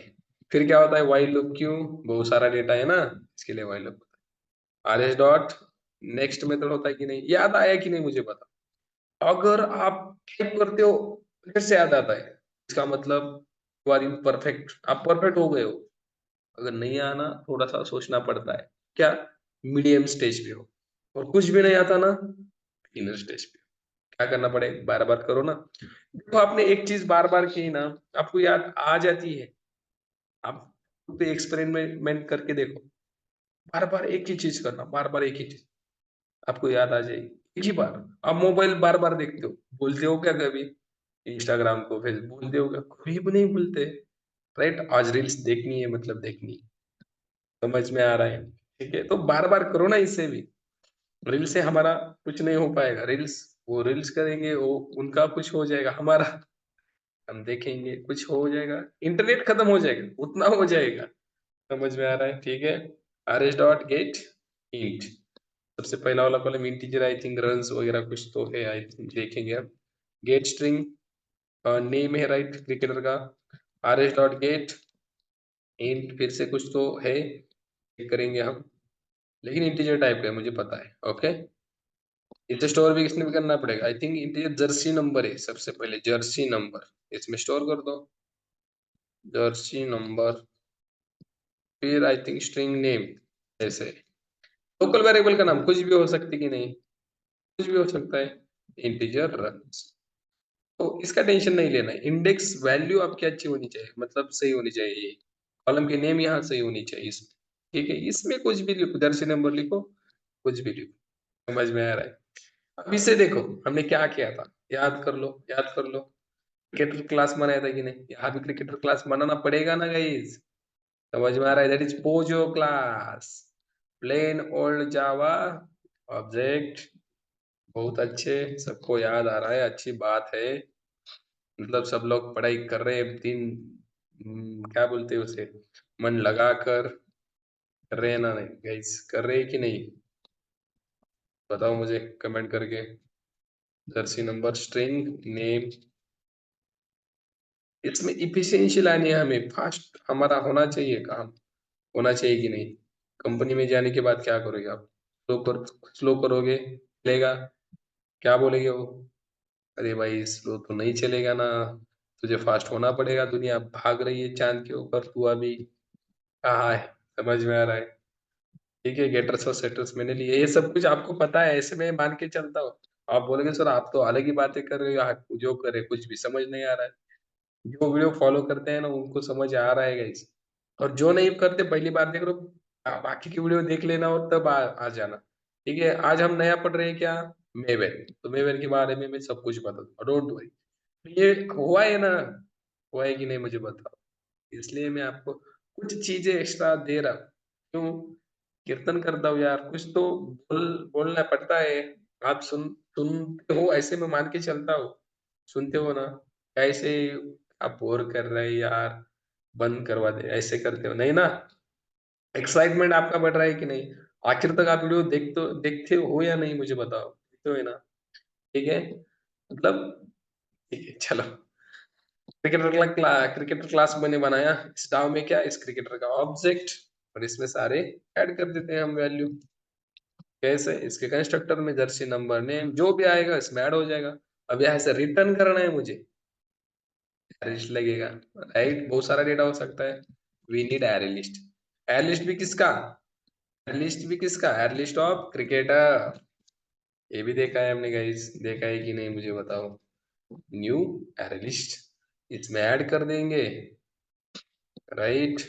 [SPEAKER 2] फिर क्या होता है, वाइल लूप, क्यों, बहुत सारा डेटा है ना, इसके लिए while loop. R S dot next method होता है कि नहीं, याद आया कि नहीं मुझे बता। अगर आप टाइप करते हो फिर से याद आता है, इसका मतलब यू आर इन परफेक्ट, आप परफेक्ट हो गए हो। अगर नहीं आना, थोड़ा सा सोचना पड़ता है, क्या, मीडियम स्टेज पे हो, और कुछ भी नहीं आता ना, बिगिनर स्टेज पे हो। क्या करना पड़ेगा, बार बार करो ना। देखो आपने एक चीज बार बार की ना, आपको याद आ जाती है। आप पे एक्सपेरिमेंट करके देखो, बार बार एक ही चीज करना, बार बार एक ही चीज, आपको याद आ जाएगी एक ही बार। आप मोबाइल बार बार देखते हो, भूलते हो क्या कभी? इंस्टाग्राम को, फेसबुक, भूलते हो क्या? कभी भी नहीं भूलते, राइट। आज रील्स देखनी है मतलब देखनी है। समझ में आ रहा है, ठीक है, तो बार बार करो ना, इससे भी, रील्स से हमारा कुछ नहीं हो पाएगा। रील्स, वो रील्स करेंगे, वो उनका कुछ हो जाएगा, हमारा हम देखेंगे कुछ हो जाएगा, इंटरनेट खत्म हो जाएगा, उतना हो जाएगा। समझ में आ रहा है? ठीक है। rs डॉट गेट इंट, सबसे पहला वाला column integer, I think runs वगैरह कुछ तो है, आई थिंक देखेंगे अब। गेट स्ट्रिंग नेम है, राइट, क्रिकेटर का। rs डॉट गेट इंट फिर से कुछ तो है, चेक करेंगे हम, लेकिन इंटीजर टाइप का है मुझे पता है। ओके, इसे स्टोर भी किसने भी करना पड़ेगा, I think integer Jersey number है सबसे पहले, जर्सी नंबर इसमें स्टोर कर दो, जर्सी नंबर। फिर आई थिंक स्ट्रिंग नेम, ऐसे लोकल वेरिएबल का नाम कुछ भी हो सकती कि नहीं, कुछ भी हो सकता है, इंटीजर रन्स। तो इसका टेंशन नहीं लेना है, इंडेक्स वैल्यू आपकी अच्छी होनी चाहिए, मतलब सही होनी चाहिए, कॉलम की नेम यहाँ सही होनी चाहिए इसमें। ठीक है, इसमें कुछ भी लिखो, जर्सी नंबर लिखो, कुछ भी लिखो। समझ में आ रहा है? अब इसे देखो हमने क्या किया था, याद कर लो, याद कर लो। क्रिकेटर क्लास बनाया था कि नहीं, यहाँ भी क्रिकेटर क्लास बनाना पड़ेगा ना गाइस। समझ में आ रहा है? That is POJO class, plain old Java object. बहुत अच्छे, सबको याद आ रहा है, अच्छी बात है। मतलब सब लोग पढ़ाई कर रहे हैं, दिन क्या बोलते हैं उसे, मन लगा कर कर रहे हैं ना, नहीं गाइस, कर रहे हैं कि नहीं, बताओ मुझे कमेंट करके। जर्सी नंबर, स्ट्रिंग नेम, इसमें इफिशिएंसी लानी है हमें, फास्ट हमारा होना चाहिए काम, होना चाहिए कि नहीं। कंपनी में जाने के बाद क्या करोगे आप, स्लो करोगे, चलेगा? क्या बोलेंगे वो, अरे भाई स्लो तो नहीं चलेगा ना, तुझे फास्ट होना पड़ेगा, दुनिया भाग रही है चांद के ऊपर, तू अभी कहाँ है? समझ में आ रहा है? ठीक है, गेटर्स और सेटर्स मैंने लिए, ये सब कुछ आपको पता है, ऐसे में मान के चलता हूँ। आप बोलेंगे सर आप तो अलग ही बातें कर रहे हो, आप जो करे कुछ भी समझ नहीं आ रहा है। जो वीडियो फॉलो करते हैं ना उनको समझ आ रहा है गाइस, और जो नहीं करते पहली बार देख लो, बाकी की वीडियो देख लेना और तब आ जाना। ठीक है, आज हम नया पढ़ रहे हैं क्या, मेवेल, तो मेवेल के बारे में मैं सब कुछ बता दूंगा, डोंट वरी। ये हुआ है ना, हुआ है कि नहीं मुझे बताओ, इसलिए मैं आपको कुछ चीजें एक्स्ट्रा दे रहा हूं। क्यों? कीर्तन करता हूँ यार, कुछ तो बोलना पड़ता है। आप सुनते हो ऐसे में मान के चलता हूँ, सुनते हो ना, ऐसे आप बोर कर रहे हैं यार, बंद करवा दे, ऐसे करते हो नहीं ना? एक्साइटमेंट आपका बढ़ रहा है कि नहीं? आखिर तक आप वीडियो देखते हो या नहीं मुझे बताओ, देखते हो ना? ठीक है, मतलब ठीक है चलो। क्रिकेटर क्लास मैंने बनाया, इस डाव में क्या, इस क्रिकेटर का ऑब्जेक्ट, और इसमें सारे ऐड कर देते हैं हम वैल्यू। कैसे? इसके कंस्ट्रक्टर में जर्सी नंबर नेम जो भी आएगा इसमें ऐड हो जाएगा। अब यहाँ से रिटर्न करना है मुझे, लिस्ट लगेगा, राइट, बहुत सारा डेटा हो सकता है, we need array list. Array list भी किसका, एरे लिस्ट भी किसका, एरे लिस्ट ऑफ क्रिकेटर। ये भी देखा है हमने गाइस, देखा है कि नहीं मुझे बताओ। न्यू एरे लिस्ट, इसमें ऐड कर देंगे, राइट,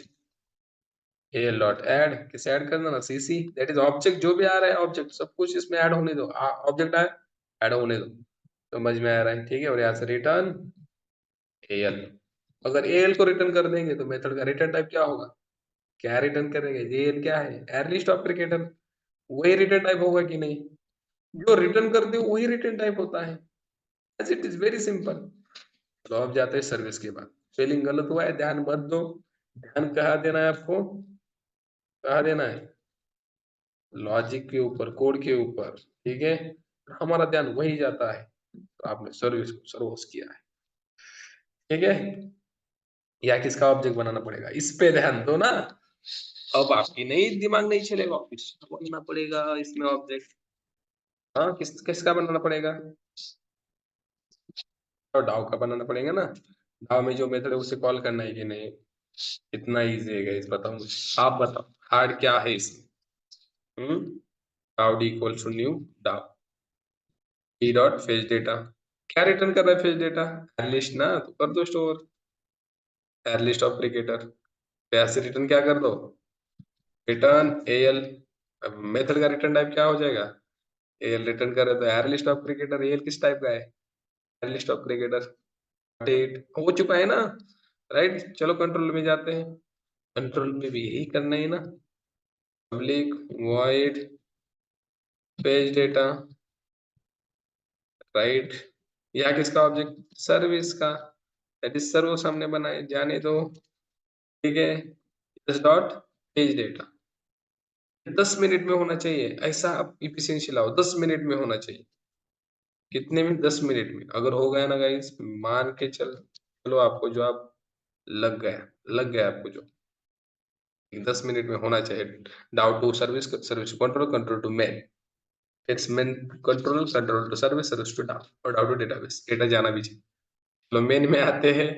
[SPEAKER 2] एल डॉट ऐड, किसे ऐड करना ना, सीसी, दैट इज ऑब्जेक्ट, जो भी आ रहा है ऑब्जेक्ट सब कुछ इसमें ऐड होने दो, ऑब्जेक्ट आए ऐड होने दो। समझ में आ रहा है? ठीक है, और यहाँ से रिटर्न एल। अगर एल को रिटर्न कर देंगे तो मेथड का रिटर्न टाइप क्या होगा, क्या रिटर्न करेंगे, एल क्या है, एर लिस्ट ऑफ क्रिकेटर, वही रिटर्न टाइप होगा कि नहीं? जो रिटर्न करते हो वही रिटर्न टाइप होता है, इट इज वेरी सिंपल। तो अब जाते हैं सर्विस के बाद, स्पेलिंग गलत हुआ है ध्यान मत दो, ध्यान कहाँ देना है आपको, कहाँ देना है, लॉजिक के ऊपर, कोड के ऊपर। ठीक है, हमारा ध्यान वही जाता है, तो आपने सर्विस को सर्वोस किया है। ठीक है, या किसका ऑब्जेक्ट बनाना पड़ेगा, इस पे ध्यान दो ना। अब आपकी नहीं दिमाग नहीं चलेगा, ऑफिस बनना पड़ेगा इसमें ऑब्जेक्ट। हाँ, किसका बनाना पड़ेगा, और डाव का बनाना पड़ेगा ना। डाव में जो मेथड है उसे कॉल करना है कि नहीं, इतना इजी है गाइस, बताओ मुझे, आप बताओ हार्ड क्या है इसमें। डाउ डी इक्वल टू न्यू डाउ डी डॉट फेच डेटा, क्या रिटर्न कर रहा है फेच डेटा, लिस्ट ना, तो कर दो स्टोर एर लिस्ट ऑफ क्रिकेटर, ऐसे रिटर्न क्या कर दो, रिटर्न एल। अब मेथड का रिटर्न टाइप क्या हो जाएगा, एल रिटर्न कर रहे तो एर लिस्ट ऑफ क्रिकेटर, एल किस टाइप का है, एर लिस्ट ऑफ क्रिकेटर। अपडेट हो चुका है ना, राइट, चलो कंट्रोल में जाते हैं, कंट्रोल में भी यही करना है ना, public void page data, right, या किसका ऑब्जेक्ट, सर्विस का, दैट इज सर्वोस हमने बनाए, जाने दो। ठीक है, S dot page data 10 minute में होना चाहिए, ऐसा आप इफिशिएंसी लाओ, 10 मिनट में होना चाहिए। कितने में? 10 मिनट में। अगर हो गया ना गाइस, मान के चलो आपको जॉब लग गया आपको जॉब। 10 मिनट में होना चाहिए। DAO to service, service to control, control to main, it's main control, control to service, service to DAO, और डाउ टू डेटाबेस, डेटा जाना भी चाहिए। चलो मेन में आते हैं।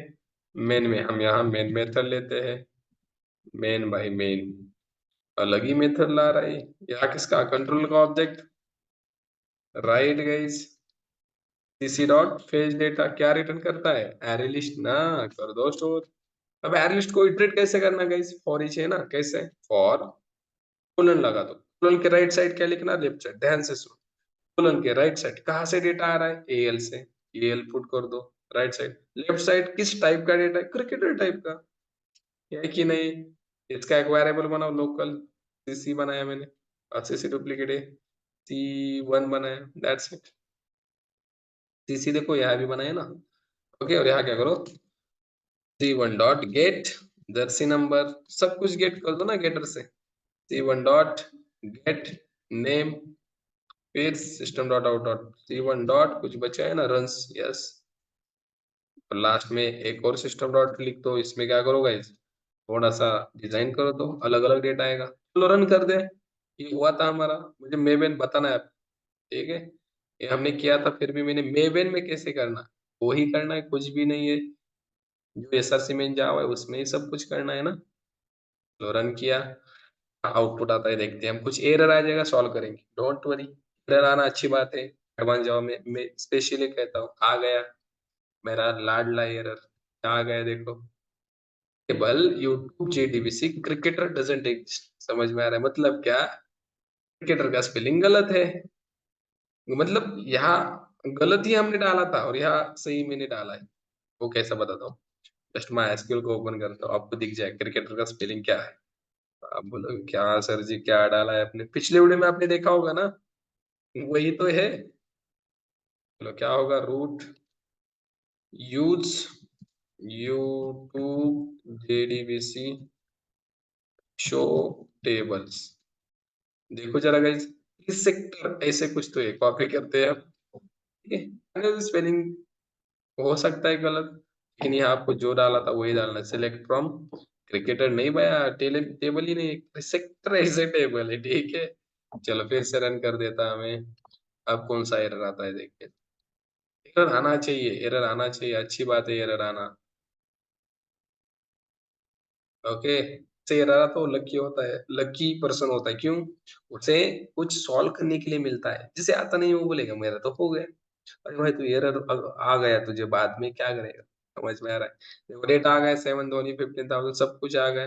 [SPEAKER 2] मेन में हम यहाँ मेन मेथड लेते हैं। मेन बाई मेन अलग ही मेथड ला रहा है। यहाँ किसका? कंट्रोल का object, right guys. CC dot fetch data क्या रिटर्न करता है? एरे लिस्ट ना, कर दो स्टोर। अब एरे लिस्ट को इटरेट कैसे करना गाइस? फॉर ईच है ना, कैसे? फॉर कोलन लगा दो। कोलन के राइट साइड क्या लिखना? Left side. ध्यान से सुनो, कोलन के राइट साइड कहाँ से डेटा आ रहा है? एएल से। एएल पुट कर दो राइट साइड। लेफ्ट साइड किस टाइप का डेटा है? क्रिकेटर टाइप का है कि नहीं? इसका एक वेरिएबल बनाओ लोकल, सीसी बनाया मैंने, और सीसी डुप्लीकेट है, सी1 बनाया, दैट्स इट। सीसी देखो यहाँ भी बनाया ना। ओके, और यहाँ क्या करो? सी1 डॉट गेट जर्सी नंबर, सब कुछ गेट कर दो ना गेटर से। सी1 डॉट गेट नेम, फिर सिस्टम डॉट आउट डॉट सी1 डॉट कुछ बचा है ना, रंस, यस। और लास्ट में एक और सिस्टम डॉट लिख दो। इसमें क्या करो गाइस, थोड़ा सा डिजाइन करो तो अलग अलग डेटा आएगा। चलो रन कर दे। ये हुआ था हमारा। मुझे मेबेन बताना है आप, ठीक है? ये हमने किया था, फिर भी मैंने मेबेन में कैसे करना, वही करना है, कुछ भी नहीं है। जो एसआरसी में जावा है उसमें ही सब कुछ करना है ना। तो रन किया, आउटपुट आता है, देखते हैं हम। कुछ एरर आ जाएगा, सॉल्व करेंगे, डोंट वरी। एरर आना अच्छी बात है। एडवांस जावा में मैं स्पेशली कहता हूँ, आ गया मेरा लाडला एरर। क्या आ गया देखो? Table YouTube JDBC cricketer doesn't exist. समझ में आ रहा है मतलब क्या? क्रिकेटर का स्पेलिंग गलत है। मतलब यहाँ गलत ही हमने डाला था और यहाँ सही मैंने डाला है। वो कैसा बताता हूँ। जस्ट माई एसक्यूएल को ओपन करता हूँ, आपको दिख जाए क्रिकेटर का स्पेलिंग क्या है। आप बोलोगे क्या सर जी, क्या डाला है आपने? पिछले वीडियो में आपने देखा होगा ना, वही तो है। चलो क्या होगा? Root use YouTube JDBC show tables. देखो जरा गाइस, इस सेक्टर ऐसे कुछ तो है, कॉपी करते हैं आप। ठीक है, स्पेलिंग हो सकता है गलत, लेकिन यहाँ आपको जो डाला था वही डालना है। सिलेक्ट फ्रॉम क्रिकेटर नहीं भैया, टेबल ही नहीं, सेक्टर ऐसे टेबल है, ठीक है। चलो फिर से रन कर देता हमें। अब कौन सा एरर आता है देखिए। एरर आना चाहिए, एरर आना चाहिए, अच्छी बात है एरर आना। ओके, से एरर तो लकी होता है, लकी पर्सन होता है। क्यों? उसे कुछ सॉल्व करने के लिए मिलता है। जिसे आता नहीं वो बोलेगा मेरा तो हो गया। अरे भाई, तू एरर आ गया तुझे बाद में, क्या करेगा? समझ में आ रहा है? देखो डेटा आ गया, 7 धोनी 15,000 सब कुछ आ गया।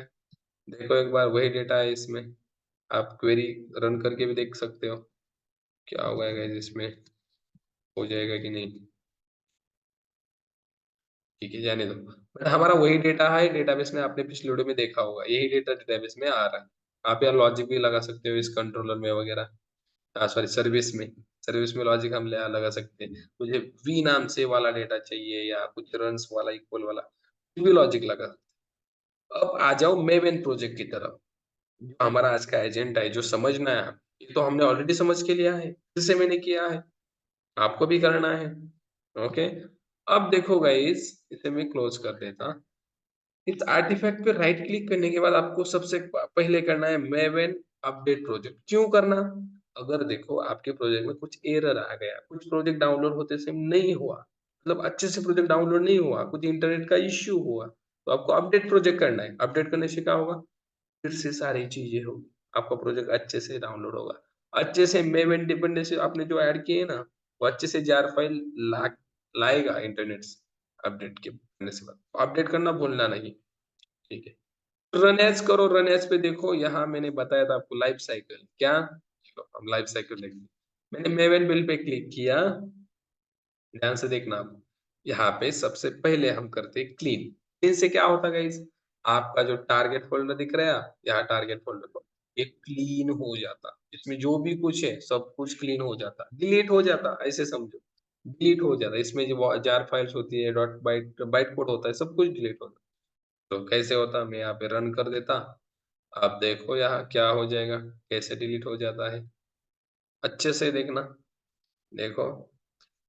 [SPEAKER 2] देखो एक बार वही डेटा है इसमें। आप क्वेरी रन करके भी देख सकते हो क्या होगा इसमें, हो जाएगा कि नहीं। ठीक है, जाने दो। बट हमारा वही डेटा है डेटाबेस में, आपने पिछले वीडियो में देखा होगा, यही डेटा डेटाबेस में आ रहा है। आप यहाँ लॉजिक भी लगा सकते हो इस कंट्रोलर में वगैरह। सॉरी, सर्विस में लॉजिक हम लगा सकते हैं। मुझे वी नाम से वाला डेटा चाहिए या कुछ रन्स वाला, इक्वल वाला, कुछ भी लॉजिक लगा। अब आ जाओ मेवेन प्रोजेक्ट की तरफ। जो हमारा आज का एजेंडा है, जो समझना है, ये तो हमने ऑलरेडी समझ के लिया है, फिर से मैंने किया है, आपको भी करना है। ओके, अब देखो गाइस, इसे मैं क्लोज कर देता। इस आर्टिफैक्ट पे राइट क्लिक करने के बाद आपको सबसे पहले करना है मेवेन अपडेट प्रोजेक्ट। क्यों करना? अगर देखो आपके प्रोजेक्ट में कुछ एरर आ गया, कुछ प्रोजेक्ट डाउनलोड होते समय नहीं हुआ, मतलब अच्छे से प्रोजेक्ट डाउनलोड नहीं हुआ, कुछ इंटरनेट का इश्यू हुआ, तो आपको अपडेट प्रोजेक्ट करना है। अपडेट करने से क्या होगा? फिर से सारी चीजें होगी, आपका प्रोजेक्ट अच्छे से डाउनलोड होगा। अच्छे से मेवेन डिपेंडेंसी आपने जो ऐड किए ना, वो अच्छे से जार फाइल लाएगा इंटरनेट से, अपडेट के करने से बाद। अपडेट करना भूलना नहीं, ठीक है। रन एज करो, रन एज पे देखो, यहाँ मैंने बताया था आपको लाइफ साइकिल क्या। चलो हम लाइफ साइकिल देखते हैं। मैंने मेवन बिल पे क्लिक किया, ध्यान से देखना आप। यहाँ पे सबसे पहले हम करते क्लीन। क्लीन से क्या होता गाइस? आपका जो टारगेट फोल्डर दिख रहा है, यहाँ टारगेट फोल्डर पर, ये क्लीन हो जाता। इसमें जो भी कुछ है सब कुछ क्लीन हो जाता, डिलीट हो जाता, ऐसे समझो। डिलीट हो जाता है। इसमें जो जार फाइल्स होती है, डॉट बाइट बाइट कोड होता है, सब कुछ डिलीट होता है। तो कैसे होता, मैं यहाँ पे रन कर देता, आप देखो यहाँ क्या हो जाएगा, कैसे डिलीट हो जाता है। अच्छे से देखना, देखो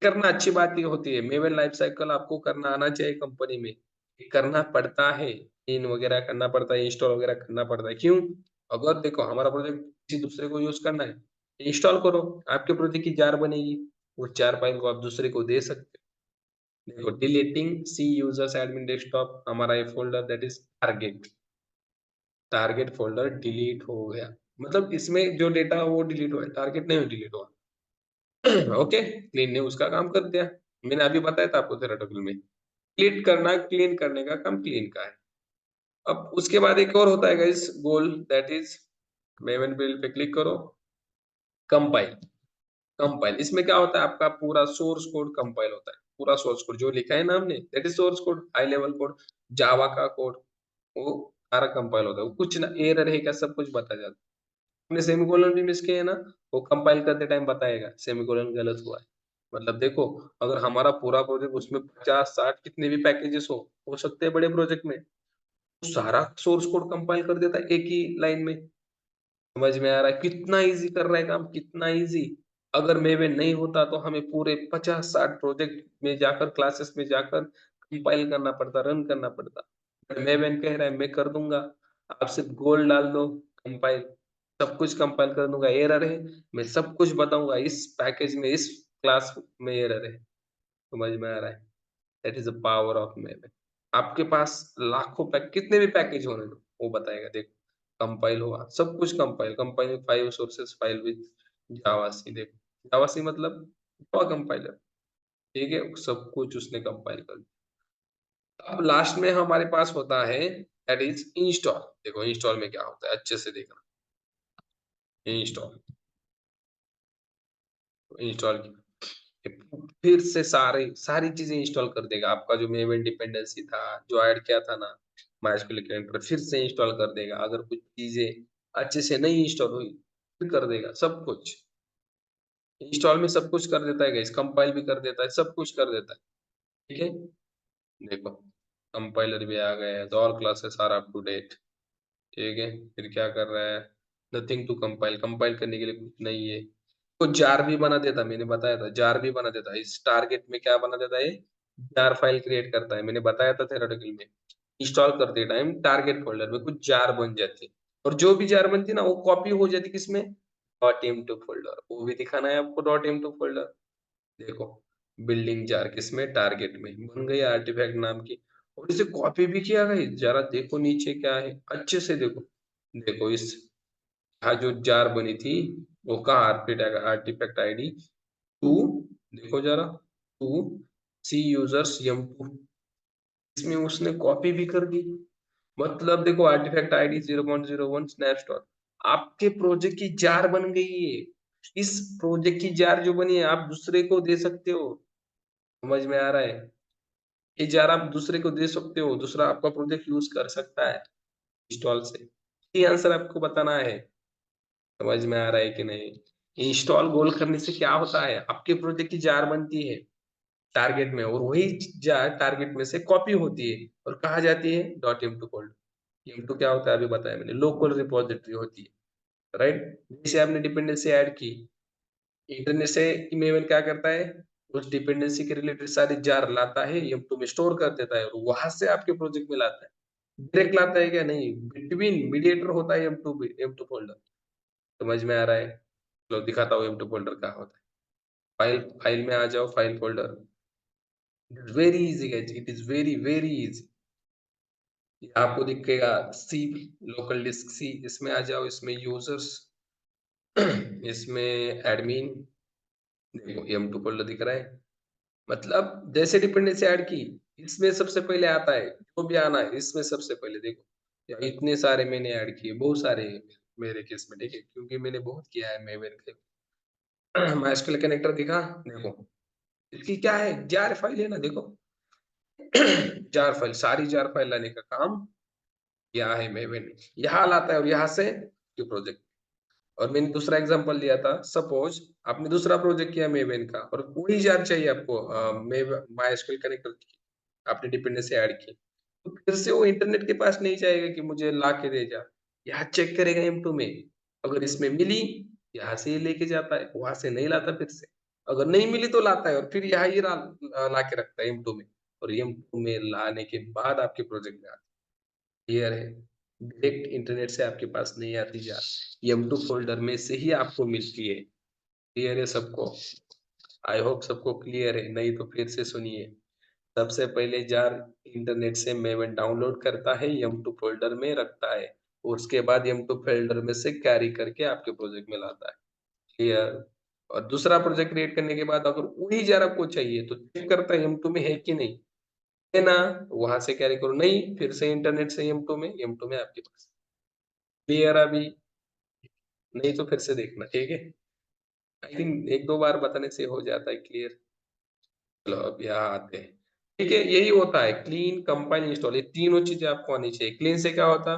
[SPEAKER 2] करना अच्छी बात ये होती है, मेवन लाइफ साइकिल आपको करना आना चाहिए कंपनी में। करना पड़ता है, इन वगैरह करना पड़ता है, इंस्टॉल वगैरह करना पड़ता है। क्यों? अगर देखो हमारा प्रोजेक्ट किसी दूसरे को यूज करना है, इंस्टॉल करो, आपके प्रोजेक्ट की जार बनेगी, वो जार फाइल को आप दूसरे को दे सकते हो। देखो deleting C users admin desktop, हमारा ये folder that is target, target folder delete हो गया। मतलब इसमें जो डेटा वो डिलीट हुआ है, टारगेट नहीं डिलीट हुआ। ओके, क्लीन ने उसका काम कर दिया। मैंने अभी बताया था आपको थेराटोपिल में, क्लीन करना, क्लीन करने का काम क्लीन का है। अब उसके बाद एक और होता है guys goal, that is maven bill pay click करो, कंपाइल। कंपाइल इसमें क्या होता है, आपका पूरा सोर्स कोड कंपाइल होता है। पूरा सोर्स कोड जो लिखा है ना हमने, that is source code, high level code, Java का कोड, वो सारा कंपाइल होता है। वो कुछ ना एरर है क्या, सब कुछ बताया जाता है। हमने सेमीकोलन भी मिस किए है ना, वो कंपाइल करते टाइम बताएगा सेमीकोलन गलत हुआ है। मतलब देखो, अगर हमारा पूरा प्रोजेक्ट उसमें 50-60 कितने भी पैकेजेस हो सकते हैं बड़े प्रोजेक्ट में, तो सारा सोर्स कोड कंपाइल कर देता है एक ही लाइन में। समझ में आ रहा है कितना इजी कर रहा है काम, कितना इजी। अगर मेवन नहीं होता तो हमें पूरे 50-60 प्रोजेक्ट में जाकर, क्लासेस में जाकर कंपाइल करना पड़ता, रन करना पड़ता। बट मेवन कह रहा है मैं कर दूंगा, आप सिर्फ गोल डाल दो, कंपाइल, सब कुछ कंपाइल कर दूंगा। एरर है, मैं सब कुछ बताऊंगा, इस पैकेज में, इस क्लास में एरर है। समझ में आ रहा है? That is the power of maven. आपके पास लाखों पैक, कितने भी पैकेज होने दो, वो बताएगा। देखो कंपाइल हुआ, सब कुछ compile, compile 5 sources file with javac. देखो जावासी मतलब जावा कंपाइलर, ठीक है, सब कुछ उसने कंपाइल कर दिया। अब लास्ट में हमारे पास होता है दैट इज इंस्टॉल। देखो इंस्टॉल में क्या होता है, अच्छे से देखना। इंस्टॉल, इंस्टॉल फिर से सारी सारी चीजें इंस्टॉल कर देगा। आपका जो मेवन डिपेंडेंसी था, जो ऐड किया था ना माइस्क्ल कैलेंडर, फिर से इंस्टॉल कर देगा। अगर कुछ चीजें अच्छे से नहीं इंस्टॉल हुई, फिर कर देगा सब कुछ। इंस्टॉल में सब कुछ कर देता है गाइस, कंपाइल भी कर देता है, सब कुछ कर देता है। ठीक है, देखो कंपाइलर भी आ गया है, तो all classes are up to date. ठीक है, फिर क्या कर रहा है, नथिंग टू कंपाइल, कंपाइल करने के लिए कुछ नहीं है। तो जार भी बना देता, मैंने बताया था, जार भी बना देता। इस टारगेट में क्या बना देता है, जार फाइल क्रिएट करता है। मैंने बताया था थेराटिकल में, इंस्टॉल करते टाइम टारगेट फोल्डर में कुछ जार बन जाती, और जो भी जार बनती ना वो कॉपी हो जाती किसमें, डॉट एम टू फोल्डर। वो भी दिखाना है आपको, डॉट एम टू फोल्डर। देखो बिल्डिंग जार किसमें, टारगेट में बन गई आर्टिफैक्ट नाम की। और इसे कॉपी भी किया गई, जरा देखो नीचे क्या है, अच्छे से देखो। देखो इस यहाँ जो जार बनी थी, वो कहा आर्टिफैक्ट, आर्टिफैक्ट आईडी 2, देखो जरा 2 सी यूजर्स यम 2, इसमें उसने कॉपी भी कर दी। मतलब देखो आर्टिफैक्ट आईडी 0.01 स्नैपशॉट, आपके प्रोजेक्ट की जार बन गई है। इस प्रोजेक्ट की जार जो बनी है, आप दूसरे को दे सकते हो। समझ में आ रहा है? ये जार आप दूसरे को दे सकते हो, दूसरा आपका प्रोजेक्ट यूज कर सकता है इंस्टॉल से। ये आंसर आपको बताना है। समझ में आ रहा है कि नहीं? इंस्टॉल गोल करने से क्या होता है, आपके प्रोजेक्ट की जार बनती है टारगेट में, और वही जार टारगेट में से कॉपी होती है और कहा जाती है dot M two folder. M two क्या होता है अभी बताया मैंने, लोकल रिपोजिटरी होती है, राइट। जैसे आपने डिपेंडेंसी ऐड की इंटरनेट से, ईमेल क्या करता है, उस डिपेंडेंसी के रिलेटेड सारी जार लाता है, एम टू में स्टोर कर देता है, और वहां से आपके प्रोजेक्ट में लाता है। डायरेक्ट लाता है क्या, नहीं, बिटवीन मीडिएटर होता है एम टू फोल्डर। समझ में आ रहा है? लो दिखाता हूँ एम टू फोल्डर क्या होता है। फाइल, फाइल में आ जाओ, file folder, very easy guys, it is very very easy. आपको दिखेगा सी, लोकल डिस्क सी, इसमें आ जाओ, इसमें यूजर्स, इसमें एडमिन, देखो एम टू फोल्डर दिख रहा है। मतलब जैसे डिपेंडेंसी ऐड की, इसमें सबसे पहले आता है, जो भी आना है इसमें सबसे पहले देखो। या इतने सारे मैंने ऐड किए, बहुत सारे मेरे केस में, ठीक है, क्योंकि मैंने बहुत किया है मैं मेरे माइस्क्ल कनेक्टर दिखा, देखो इसकी क्या है, जार फाइल है ना, देखो जार फाइल, सारी जार फाइल लाने का काम यहाँ है मेवन, यहाँ लाता है, और यहाँ से प्रोजेक्ट। और मैंने दूसरा एग्जांपल लिया था, सपोज आपने दूसरा प्रोजेक्ट किया मेवेन का और वही जार चाहिए आपको मायस्क्ल कनेक्टर की, आपने डिपेंडेंसी ऐड की, तो फिर से वो इंटरनेट के पास नहीं जाएगा कि मुझे ला के दे जा, यहाँ चेक करेगा M2 में, अगर इसमें मिली यहाँ से ये लेके जाता है, वहां से नहीं लाता फिर से, अगर नहीं मिली तो लाता है और फिर यहाँ ही ला के रखता है M2 में, और M2 में लाने के बाद आपके प्रोजेक्ट में आता है। क्लियर है? डायरेक्ट इंटरनेट से आपके पास नहीं आती जार, M2 फोल्डर में से ही आपको मिलती है। क्लियर है सबको? आई होप सबको क्लियर है, नहीं तो फिर से सुनिए। सबसे पहले जार इंटरनेट से मेवन डाउनलोड करता है, M2 फोल्डर में रखता है, उसके बाद M2 फोल्डर में से कैरी करके आपके प्रोजेक्ट में लाता है। क्लियर? और दूसरा प्रोजेक्ट क्रिएट करने के बाद अगर वही जार आपको चाहिए तो चेक करता है M2 में है कि नहीं, है ना, वहां से कैरी करो, नहीं फिर से इंटरनेट से M2 में आपके पास। क्लियर अभी? नहीं तो फिर से देखना, ठीक है? आई थिंक एक दो बार बताने से हो जाता है क्लियर। चलो अब यहाँ आते हैं। ठीक है, यही होता है क्लीन, कंपाइल, इंस्टॉल, ये तीनों चीजें आपको आनी चाहिए। क्लीन से क्या होता,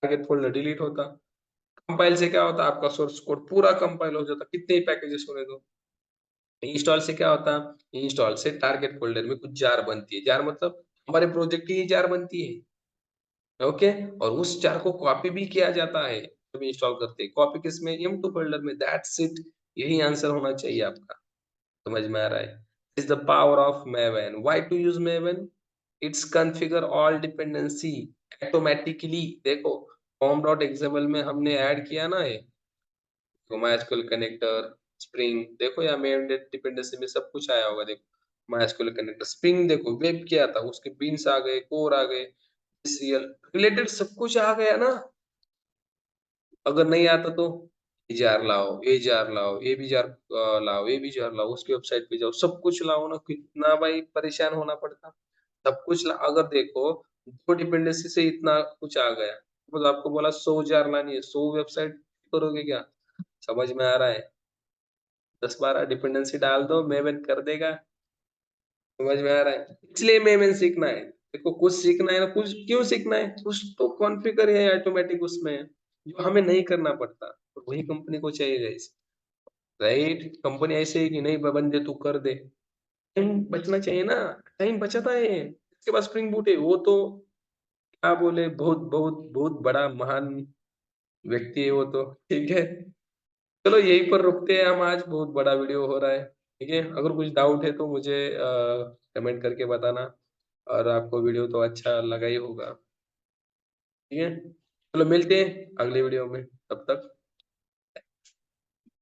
[SPEAKER 2] टारगेट फोल्डर डिलीट होता। कंपाइल से क्या होता, आपका सोर्स कोड पूरा कंपाइल हो जाता, कितने ही पैकेजेस होने दो। इंस्टॉल से क्या होता, इंस्टॉल से टारगेट फोल्डर में कुछ जार बनती है, जार मतलब हमारे प्रोजेक्ट की ही जार बनती है। ओके, और उस जार को कॉपी भी किया जाता है जब इंस्टॉल करते हैं, कॉपी किसमें, M2 फोल्डर में। दैट्स इट, यही आंसर होना चाहिए आपका। समझ में आ रहा है? Is the power of Maven. Why to use Maven? It's configure all dependency automatically. देखो pom.xml में हमने ऐड किया ना ये, तो MySQL कनेक्टर, स्प्रिंग, देखो या मेन डिपेंडेंसी में सब कुछ आया होगा। देखो MySQL कनेक्टर, स्प्रिंग देखो वेब किया था, उसके बीन्स आ गए, कोर आ गए, सीएल रिलेटेड सब कुछ आ गया ना। अगर नहीं आता तो ये जार लाओ, ये जार लाओ, ये भी जार लाओ, ये भी जार लाओ, उसकी वेबसाइट पे जाओ, सब कुछ लाओ ना, कितना भाई परेशान होना पड़ता। सब कुछ अगर देखो दो डिपेंडेंसी से इतना कुछ आ गया, मतलब आपको बोला 100 जार लानी है, 100 वेबसाइट करोगे क्या? समझ में आ रहा है? 10-12 डिपेंडेंसी डाल दो, मेवन कर देगा। समझ में आ रहा है? इसलिए मेवन सीखना है। देखो कुछ सीखना है ना, कुछ क्यों सीखना है, कुछ तो कॉन्फ़िगर है ऑटोमेटिक उसमें जो हमें नहीं करना पड़ता, और वही कंपनी को चाहिए गाइस। राइट, कंपनी ऐसे है कि नहीं बंदे तू कर दे, टाइम बचना चाहिए ना, टाइम बचाता है। इसके पास स्प्रिंग बूट है, वो तो क्या बोले, बहुत बहुत बहुत बड़ा महान व्यक्ति है वो तो। ठीक है, चलो यहीं पर रुकते हैं हम आज, बहुत बड़ा वीडियो हो रहा है। ठीक है, अगर कुछ डाउट है तो मुझे कमेंट करके बताना, और आपको वीडियो तो अच्छा लगा ही होगा। ठीक है, चलो मिलते हैं अगले वीडियो में, तब तक